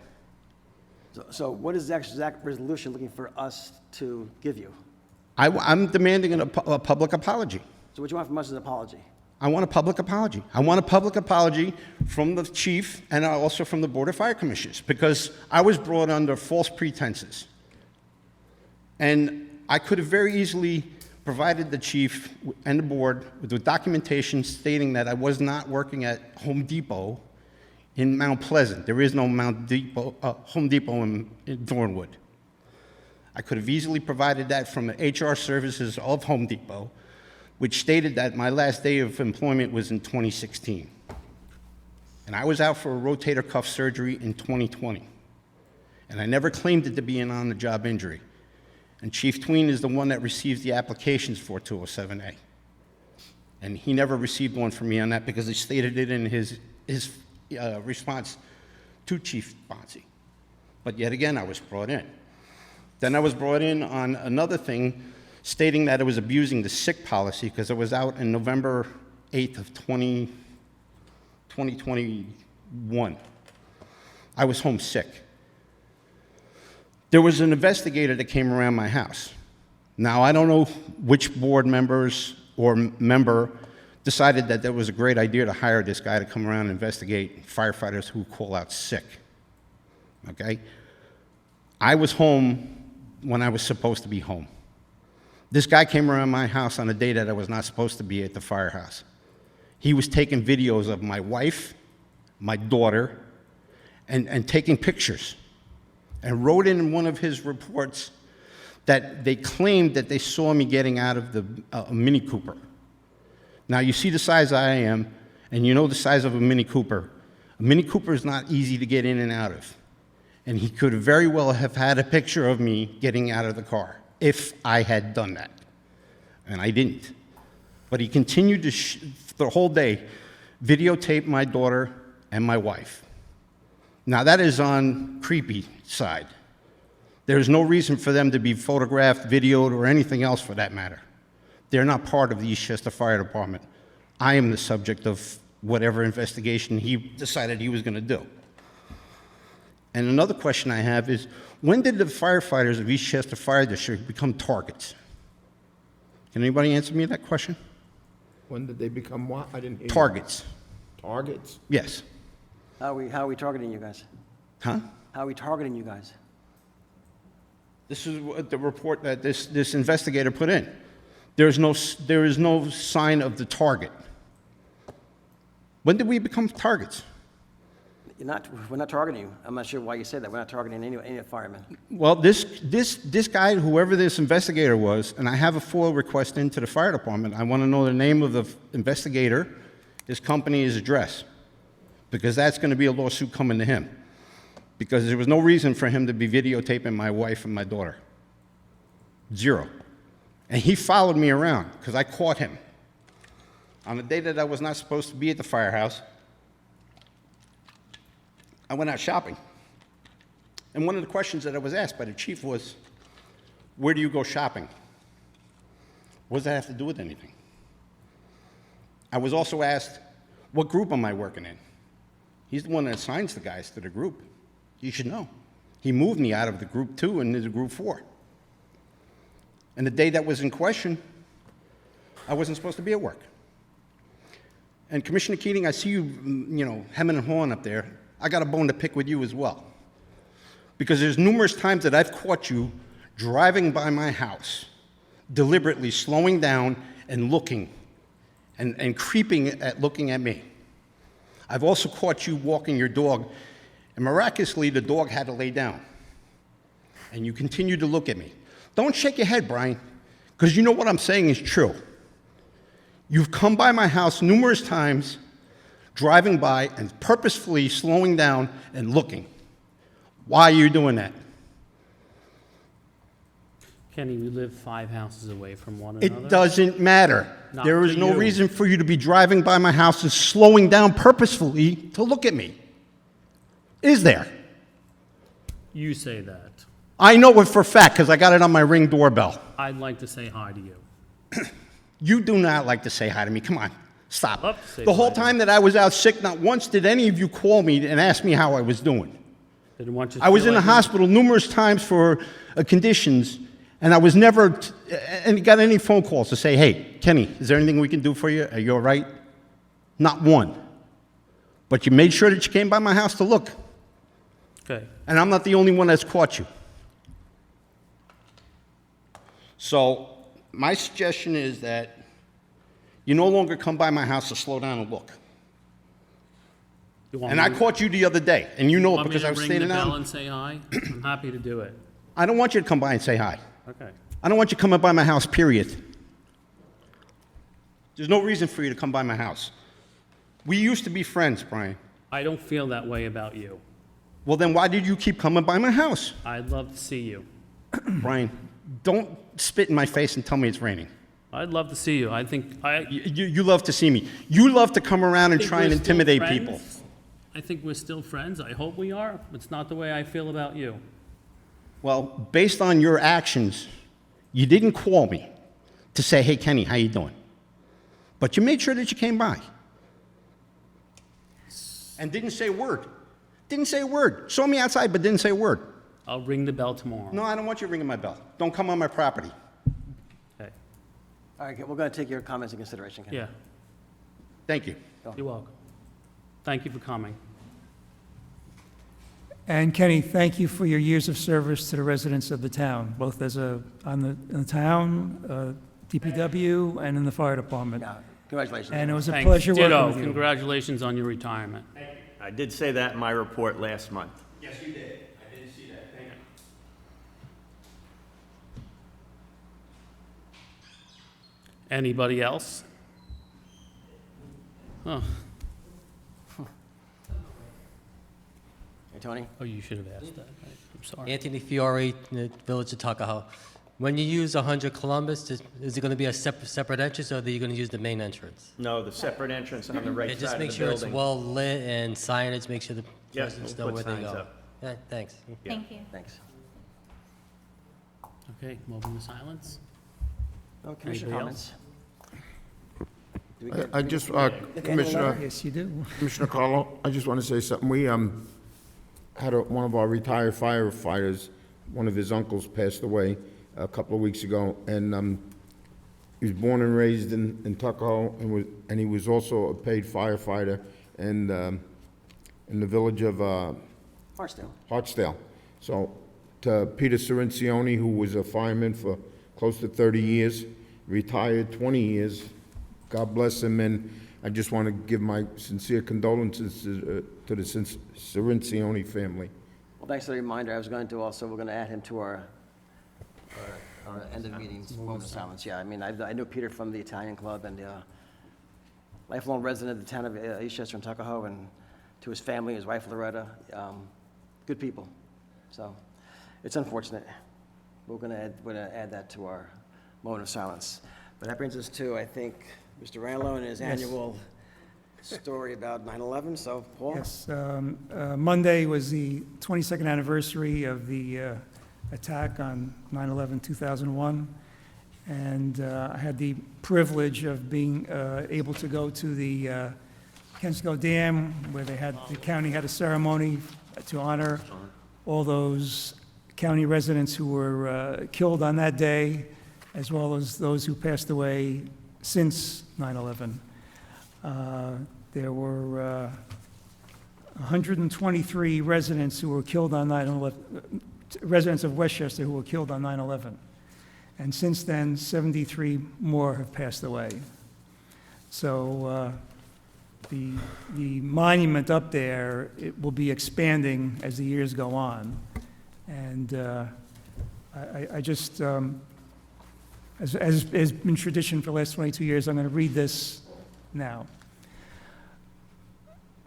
So what is the exact resolution looking for us to give you? I'm demanding a public apology. So what you want from us is an apology? I want a public apology. I want a public apology from the chief and also from the Board of Fire Commissioners, because I was brought under false pretenses. And I could have very easily provided the chief and the board with the documentation stating that I was not working at Home Depot in Mount Pleasant. There is no Home Depot in Thornwood. I could have easily provided that from the HR services of Home Depot, which stated that my last day of employment was in 2016. And I was out for a rotator cuff surgery in 2020. And I never claimed it to be an on-the-job injury. And Chief Tween is the one that receives the applications for 207A. And he never received one from me on that because he stated it in his response to Chief Bonsi. But yet again, I was brought in. Then I was brought in on another thing stating that I was abusing the sick policy because I was out in November 8th of 2021. I was homesick. There was an investigator that came around my house. Now, I don't know which board members or member decided that that was a great idea to hire this guy to come around and investigate firefighters who call out sick, okay? I was home when I was supposed to be home. This guy came around my house on a day that I was not supposed to be at the firehouse. He was taking videos of my wife, my daughter, and taking pictures, and wrote in one of his reports that they claimed that they saw me getting out of the Mini Cooper. Now, you see the size I am, and you know the size of a Mini Cooper. A Mini Cooper is not easy to get in and out of. And he could very well have had a picture of me getting out of the car if I had done that. And I didn't. But he continued to, the whole day, videotape my daughter and my wife. Now, that is on creepy side. There's no reason for them to be photographed, videoed, or anything else for that matter. They're not part of the Eastchester Fire Department. I am the subject of whatever investigation he decided he was going to do. And another question I have is, when did the firefighters of Eastchester Fire District become targets? Can anybody answer me that question? When did they become what? I didn't hear you. Targets. Targets? Yes. How are we targeting you guys? Huh? How are we targeting you guys? This is what the report that this investigator put in. There is no sign of the target. When did we become targets? We're not targeting you. I'm not sure why you said that. We're not targeting any firemen. Well, this guy, whoever this investigator was, and I have a FOIL request into the fire department. I want to know the name of the investigator, his company, his address, because that's going to be a lawsuit coming to him. Because there was no reason for him to be videotaping my wife and my daughter. Zero. And he followed me around because I caught him. On the day that I was not supposed to be at the firehouse, I went out shopping. And one of the questions that I was asked by the chief was, where do you go shopping? What does that have to do with anything? I was also asked, what group am I working in? He's the one that assigns the guys to the group. You should know. He moved me out of the group 2 and into group 4. And the day that was in question, I wasn't supposed to be at work. And Commissioner Keating, I see you, hemming and hawing up there. I got a bone to pick with you as well. Because there's numerous times that I've caught you driving by my house, deliberately slowing down and looking, and creeping at looking at me. I've also caught you walking your dog, and miraculously, the dog had to lay down. And you continue to look at me. Don't shake your head, Brian, because you know what I'm saying is true. You've come by my house numerous times, driving by and purposefully slowing down and looking. Why are you doing that? Kenny, we live 5 houses away from one another. It doesn't matter. Not There is to no you. reason for you to be driving by my house and slowing down purposefully to look at me. Is there? You say that. I know it for a fact because I got it on my Ring doorbell. I'd like to say hi to you. You do not like to say hi to me. Come on, stop. Love to say The whole hi to time that I was out sick, not once did any of you call me and ask me how I was doing. Didn't want you to I was feel in the like you- hospital numerous times for conditions, and I was never and got any phone calls to say, hey, Kenny, is there anything we can do for you? Are you all right? Not one. But you made sure that you came by my house to look, Okay. and I'm not the only one that's caught you. So my suggestion is that you no longer come by my house to slow down and look. You want And me I to- caught you the other day, and you know it want me because to I was ring the standing bell out. and say hi? I'm happy to do it. I don't want you to come by and say hi. Okay. I don't want you coming by my house, period. There's no reason for you to come by my house. We used to be friends, Brian. I don't feel that way about you. Well, then why did you keep coming by my house? I'd love to see you. Brian, don't spit in my face and tell me it's raining. I'd love to see you. I think You love to see me. You love to come around and think try we're and still intimidate friends. people. I think we're still friends. I hope we are. It's not the way I feel about you. Well, based on your actions, you didn't call me to say, hey, Kenny, how you doing? But you made sure that you came by. And didn't say a word. Didn't say a word. Saw me outside, but didn't say a word. I'll ring the bell tomorrow. No, I don't want you ringing my bell. Don't come on my property. Okay. All right, we're going to take your comments into consideration, Ken. Yeah. Thank you. You're welcome. Thank you for coming. And Kenny, thank you for your years of service to the residents of the town, both in the town, DPW, and in the fire department. Yeah, congratulations. And it was a Thanks. pleasure working Ditto. with you. Congratulations on your retirement. I did say that in my report last month. Yes, you did. I didn't see that. Thank you. Anybody else? Oh, Hey, Tony? oh, you should have asked that. Right. I'm sorry. Anthony Fiore, the Village of Tuckahoe. When you use 100 Columbus, is it going to be a separate entrance, or are you going to use the main entrance? No, the separate entrance on the right Okay, side just of make the sure it's building. well lit and signage, make sure the Yeah, residents we'll know put where they signs go. up. Yeah, thanks. Yeah. Thank you. Thanks. Okay, moment of silence. No commissioner Anybody comments? Do we get- I just, do we get the annual Commissioner, letter? Yes, you do. Commissioner Carlo, I just want to say something. We had one of our retired firefighters, one of his uncles passed away a couple of weeks ago, and he was born and raised in Tuckahoe, and he was also a paid firefighter in the village of Barstow. Hartsdale. So to Peter Cirincione, who was a fireman for close to 30 years, retired 20 years, God bless him, and I just want to give my sincere condolences to the Cirincione family. Well, thanks for the reminder. I was going to also, we're going to add him to our end of meetings, moment of silence. Yeah, I mean, I knew Peter from the Italian Club and lifelong resident of the town of Eastchester and Tuckahoe, and to his family, his wife Loretta, good people. So it's unfortunate. We're going to add that to our moment of silence. But that brings us to, I think, Mr. Ranlo and his annual story about 9/11. So, Paul? Yes, Monday was the 22nd anniversary of the attack on 9/11/2001, and I had the privilege of being able to go to the Kensico Dam, where the county had a ceremony to honor all those county residents who were killed on that day, as well as those who passed away since 9/11. There were 123 residents who were killed on 9/11, residents of Westchester who were killed on 9/11. And since then, 73 more have passed away. So the monument up there, it will be expanding as the years go on. And I just, as has been tradition for the last 22 years, I'm going to read this now.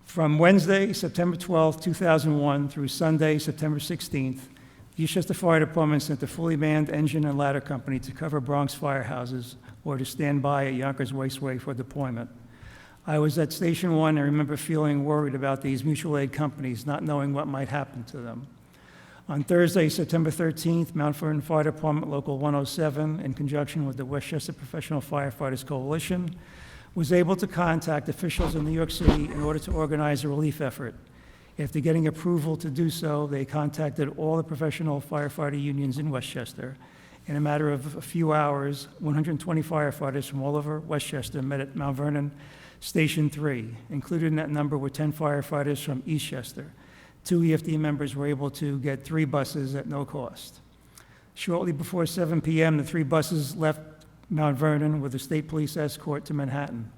From Wednesday, September 12th, 2001, through Sunday, September 16th, the Eastchester Fire Department sent a fully manned engine and ladder company to cover Bronx firehouses or to stand by at Yonkers Raceway for deployment. I was at Station 1 and remember feeling worried about these mutual aid companies, not knowing what might happen to them. On Thursday, September 13th, Mount Vernon Fire Department Local 107, in conjunction with the Westchester Professional Firefighters Coalition, was able to contact officials in New York City in order to organize a relief effort. After getting approval to do so, they contacted all the professional firefighter unions in Westchester. In a matter of a few hours, 120 firefighters from all over Westchester met at Mount Vernon Station 3. Included in that number were 10 firefighters from Eastchester. 2 EFD members were able to get 3 buses at no cost. Shortly before 7 p.m., the 3 buses left Mount Vernon with a state police escort to Manhattan.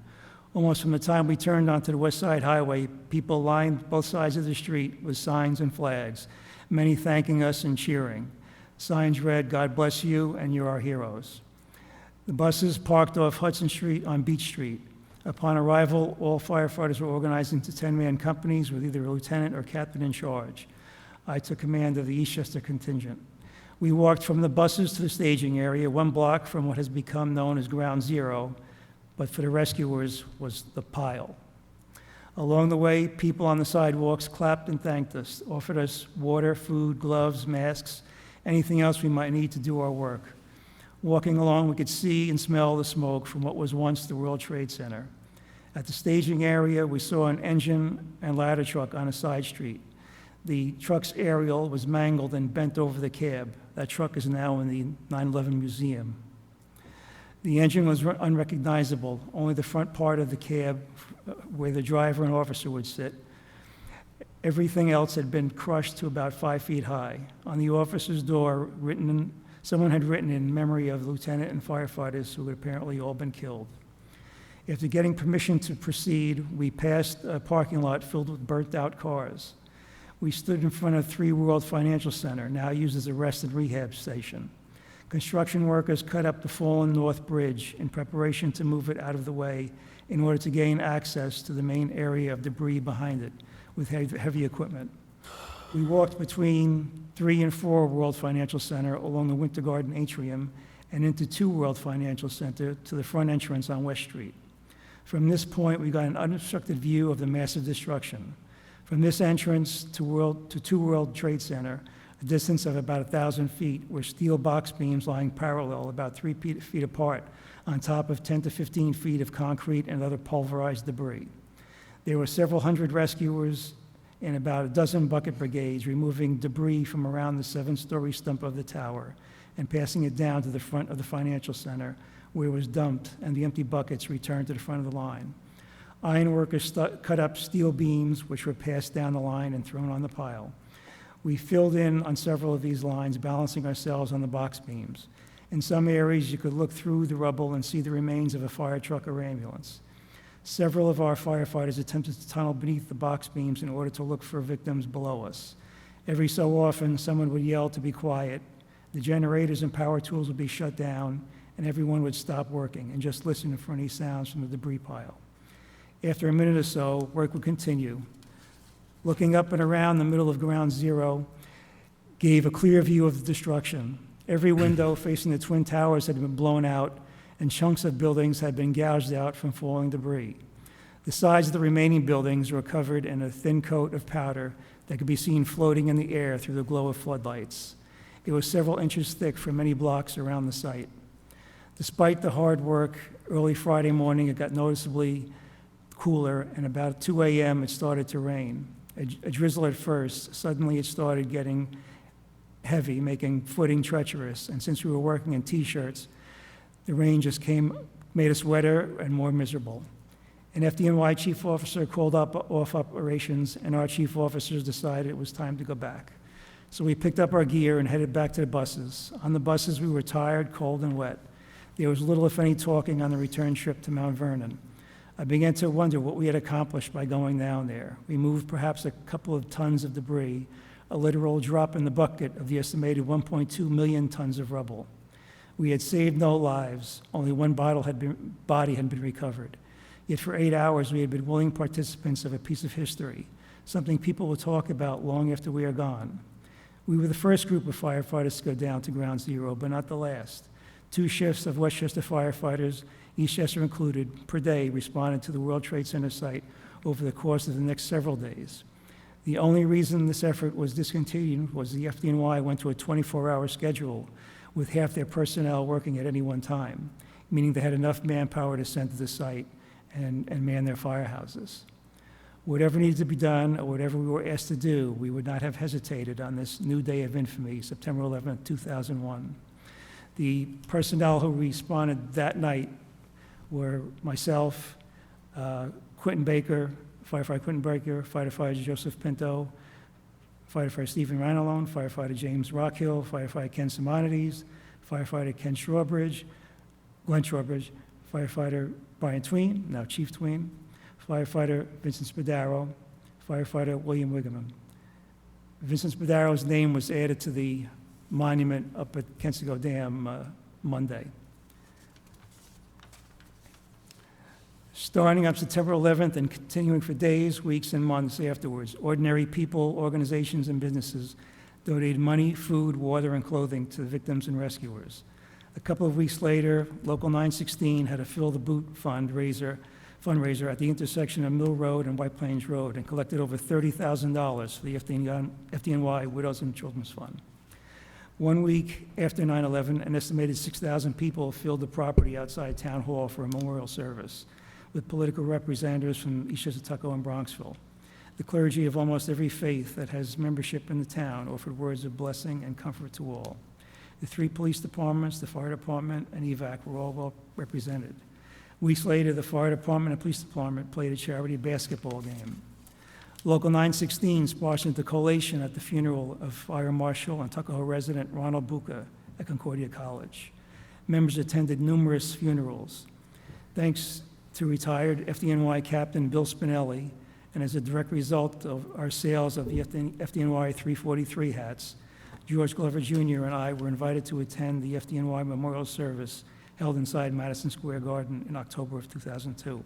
Almost from the time we turned onto the West Side Highway, people lined both sides of the street with signs and flags, many thanking us and cheering. Signs read, "God bless you, and you're our heroes." The buses parked off Hudson Street on Beach Street. Upon arrival, all firefighters were organized into 10-man companies with either a lieutenant or captain in charge. I took command of the Eastchester contingent. We walked from the buses to the staging area, 1 block from what has become known as Ground Zero, but for the rescuers was the pile. Along the way, people on the sidewalks clapped and thanked us, offered us water, food, gloves, masks, anything else we might need to do our work. Walking along, we could see and smell the smoke from what was once the World Trade Center. At the staging area, we saw an engine and ladder truck on a side street. The truck's aerial was mangled and bent over the cab. That truck is now in the 9/11 museum. The engine was unrecognizable, only the front part of the cab where the driver and officer would sit. Everything else had been crushed to about 5 feet high. On the officer's door, someone had written in memory of the lieutenant and firefighters who had apparently all been killed. After getting permission to proceed, we passed a parking lot filled with burnt-out cars. We stood in front of Three World Financial Center, now used as a rest and rehab station. Construction workers cut up the fallen North Bridge in preparation to move it out of the way in order to gain access to the main area of debris behind it with heavy equipment. We walked between 3 and 4 World Financial Center along the Winter Garden atrium and into 2 World Financial Center to the front entrance on West Street. From this point, we got an unobstructed view of the massive destruction. From this entrance to 2 World Trade Center, a distance of about 1,000 feet, were steel box beams lying parallel about 3 feet apart on top of 10 to 15 feet of concrete and other pulverized debris. There were several hundred rescuers and about a dozen bucket brigades removing debris from around the 7-story stump of the tower and passing it down to the front of the financial center where it was dumped and the empty buckets returned to the front of the line. Ironworkers cut up steel beams which were passed down the line and thrown on the pile. We filled in on several of these lines, balancing ourselves on the box beams. In some areas, you could look through the rubble and see the remains of a fire truck or ambulance. Several of our firefighters attempted to tunnel beneath the box beams in order to look for victims below us. Every so often, someone would yell to be quiet, the generators and power tools would be shut down, and everyone would stop working and just listen for any sounds from the debris pile. After a minute or so, work would continue. Looking up and around the middle of Ground Zero gave a clear view of the destruction. Every window facing the Twin Towers had been blown out, and chunks of buildings had been gouged out from falling debris. The sides of the remaining buildings were covered in a thin coat of powder that could be seen floating in the air through the glow of floodlights. It was several inches thick for many blocks around the site. Despite the hard work, early Friday morning it got noticeably cooler, and about 2 a.m. it started to rain. A drizzle at first. Suddenly it started getting heavy, making footing treacherous, and since we were working in T-shirts, the rain just made us wetter and more miserable. An FDNY chief officer called up off operations, and our chief officers decided it was time to go back. So we picked up our gear and headed back to the buses. On the buses, we were tired, cold, and wet. There was little, if any, talking on the return trip to Mount Vernon. I began to wonder what we had accomplished by going down there. We moved perhaps a couple of tons of debris, a literal drop in the bucket of the estimated 1.2 million tons of rubble. We had saved no lives. Only one body had been recovered. Yet for 8 hours, we had been willing participants of a piece of history, something people will talk about long after we are gone. We were the first group of firefighters to go down to Ground Zero, but not the last. 2 shifts of Westchester firefighters, Eastchester included, per day responded to the World Trade Center site over the course of the next several days. The only reason this effort was discontinued was the FDNY went to a 24-hour schedule with half their personnel working at any one time, meaning they had enough manpower to send to the site and man their firehouses. Whatever needed to be done or whatever we were asked to do, we would not have hesitated on this new day of infamy, September 11, 2001. The personnel who responded that night were myself, Quentin Baker, firefighter Quentin Baker, firefighter Joseph Pinto, firefighter Stephen Ranalone, firefighter James Rockhill, firefighter Ken Simonides, firefighter Glenn Strawbridge, firefighter Brian Tween, now Chief Tween, firefighter Vincent Spadaro, firefighter William Wigeman. Vincent Spadaro's name was added to the monument up at Kensico Dam Monday. Starting up September 11th and continuing for days, weeks, and months afterwards, ordinary people, organizations, and businesses donated money, food, water, and clothing to the victims and rescuers. A couple of weeks later, Local 916 had a Fill the Boot fundraiser at the intersection of Mill Road and White Plains Road and collected over $30,000 for the FDNY Widows and Children's Fund. 1 week after 9/11, an estimated 6,000 people filled the property outside Town Hall for a memorial service, with political representatives from Eastchester, Tuckahoe, and Bronxville. The clergy of almost every faith that has membership in the town offered words of blessing and comfort to all. The 3 police departments, the fire department, and EVAC were all well represented. Weeks later, the fire department and police department played a charity basketball game. Local 916 sponsored the collation at the funeral of Fire Marshal and Tuckahoe resident Ronald Buca at Concordia College. Members attended numerous funerals. Thanks to retired FDNY Captain Bill Spinelli, and as a direct result of our sales of the FDNY 343 hats, George Glover Jr. and I were invited to attend the FDNY Memorial Service held inside Madison Square Garden in October of 2002.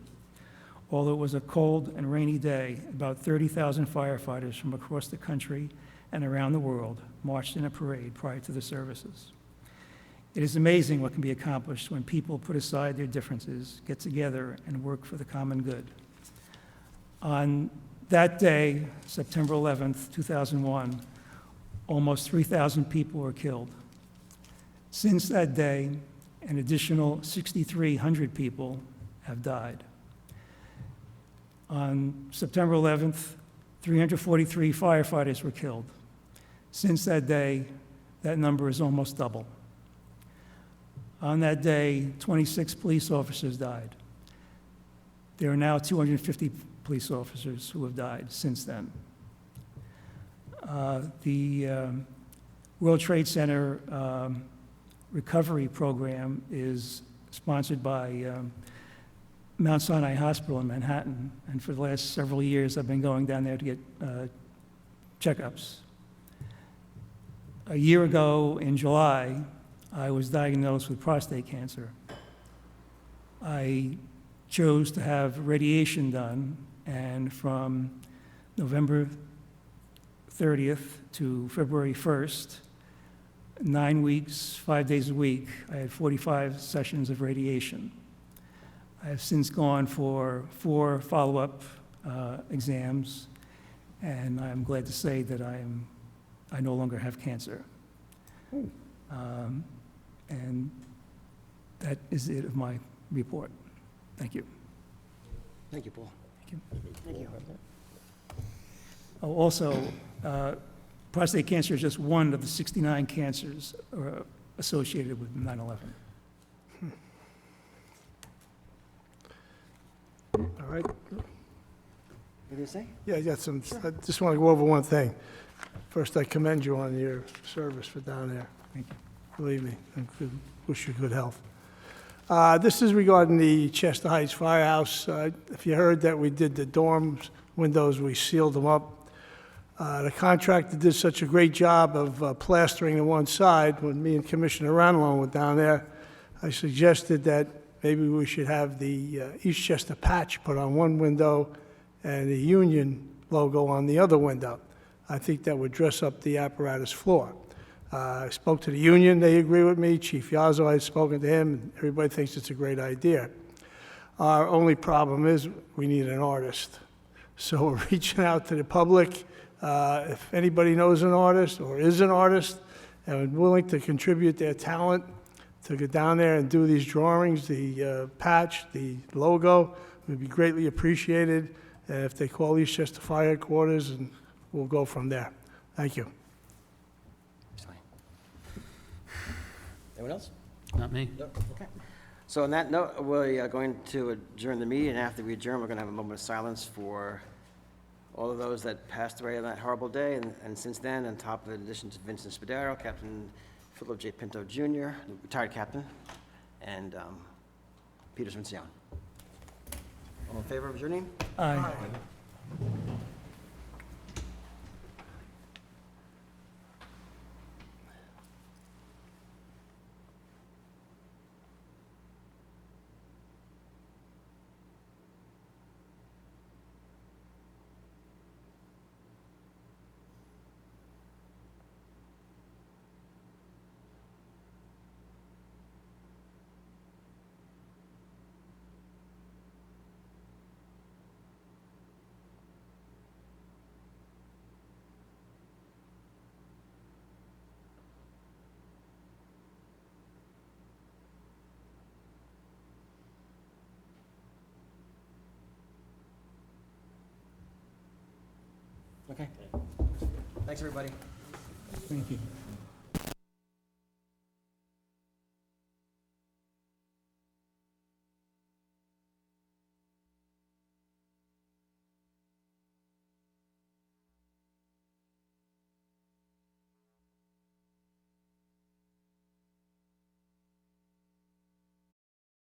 Although it was a cold and rainy day, about 30,000 firefighters from across the country and around the world marched in a parade prior to the services. It is amazing what can be accomplished when people put aside their differences, get together, and work for the common good. On that day, September 11th, 2001, almost 3,000 people were killed. Since that day, an additional 6,300 people have died. On September 11th, 343 firefighters were killed. Since that day, that number is almost double. On that day, 26 police officers died. There are now 250 police officers who have died since then. The World Trade Center recovery program is sponsored by Mount Sinai Hospital in Manhattan, and for the last several years I've been going down there to get checkups. A year ago in July, I was diagnosed with prostate cancer. I chose to have radiation done, and from November 30th to February 1st, 9 weeks, 5 days a week, I had 45 sessions of radiation. I have since gone for 4 follow-up exams, and I'm glad to say that I no longer have cancer. And that is it of my report. Thank you. Thank you, Paul. Thank you. Oh, also, prostate cancer is just one of the 69 cancers associated with 9/11. All right. What did you say? Yeah, I got some, I just want to go over one thing. First, I commend you on your service for down there. Thank you. Believe me, and wish you good health. This is regarding the Chester Heights Firehouse. If you heard that we did the dorms, windows, we sealed them up. The contractor did such a great job of plastering the one side. When me and Commissioner Ranelon were down there, I suggested that maybe we should have the Eastchester patch put on one window and the Union logo on the other window. I think that would dress up the apparatus floor. I spoke to the union, they agree with me. Chief Yazzo, I've spoken to him, and everybody thinks it's a great idea. Our only problem is we need an artist. So we're reaching out to the public. If anybody knows an artist or is an artist and willing to contribute their talent to get down there and do these drawings, the patch, the logo, would be greatly appreciated. And if they call Eastchester Fire Headquarters, and we'll go from there. Thank you. Anyone else? Not me. No? Okay. So on that note, we are going to adjourn the meeting, and after we adjourn, we're going to have a moment of silence for all of those that passed away on that horrible day, and since then, on top of it, in addition to Vincent Spadaro, Captain Philip J. Pinto Jr., retired captain, and Peter Svincion. All in favor of adjourning? Aye. Okay. Thanks, everybody. Thank you.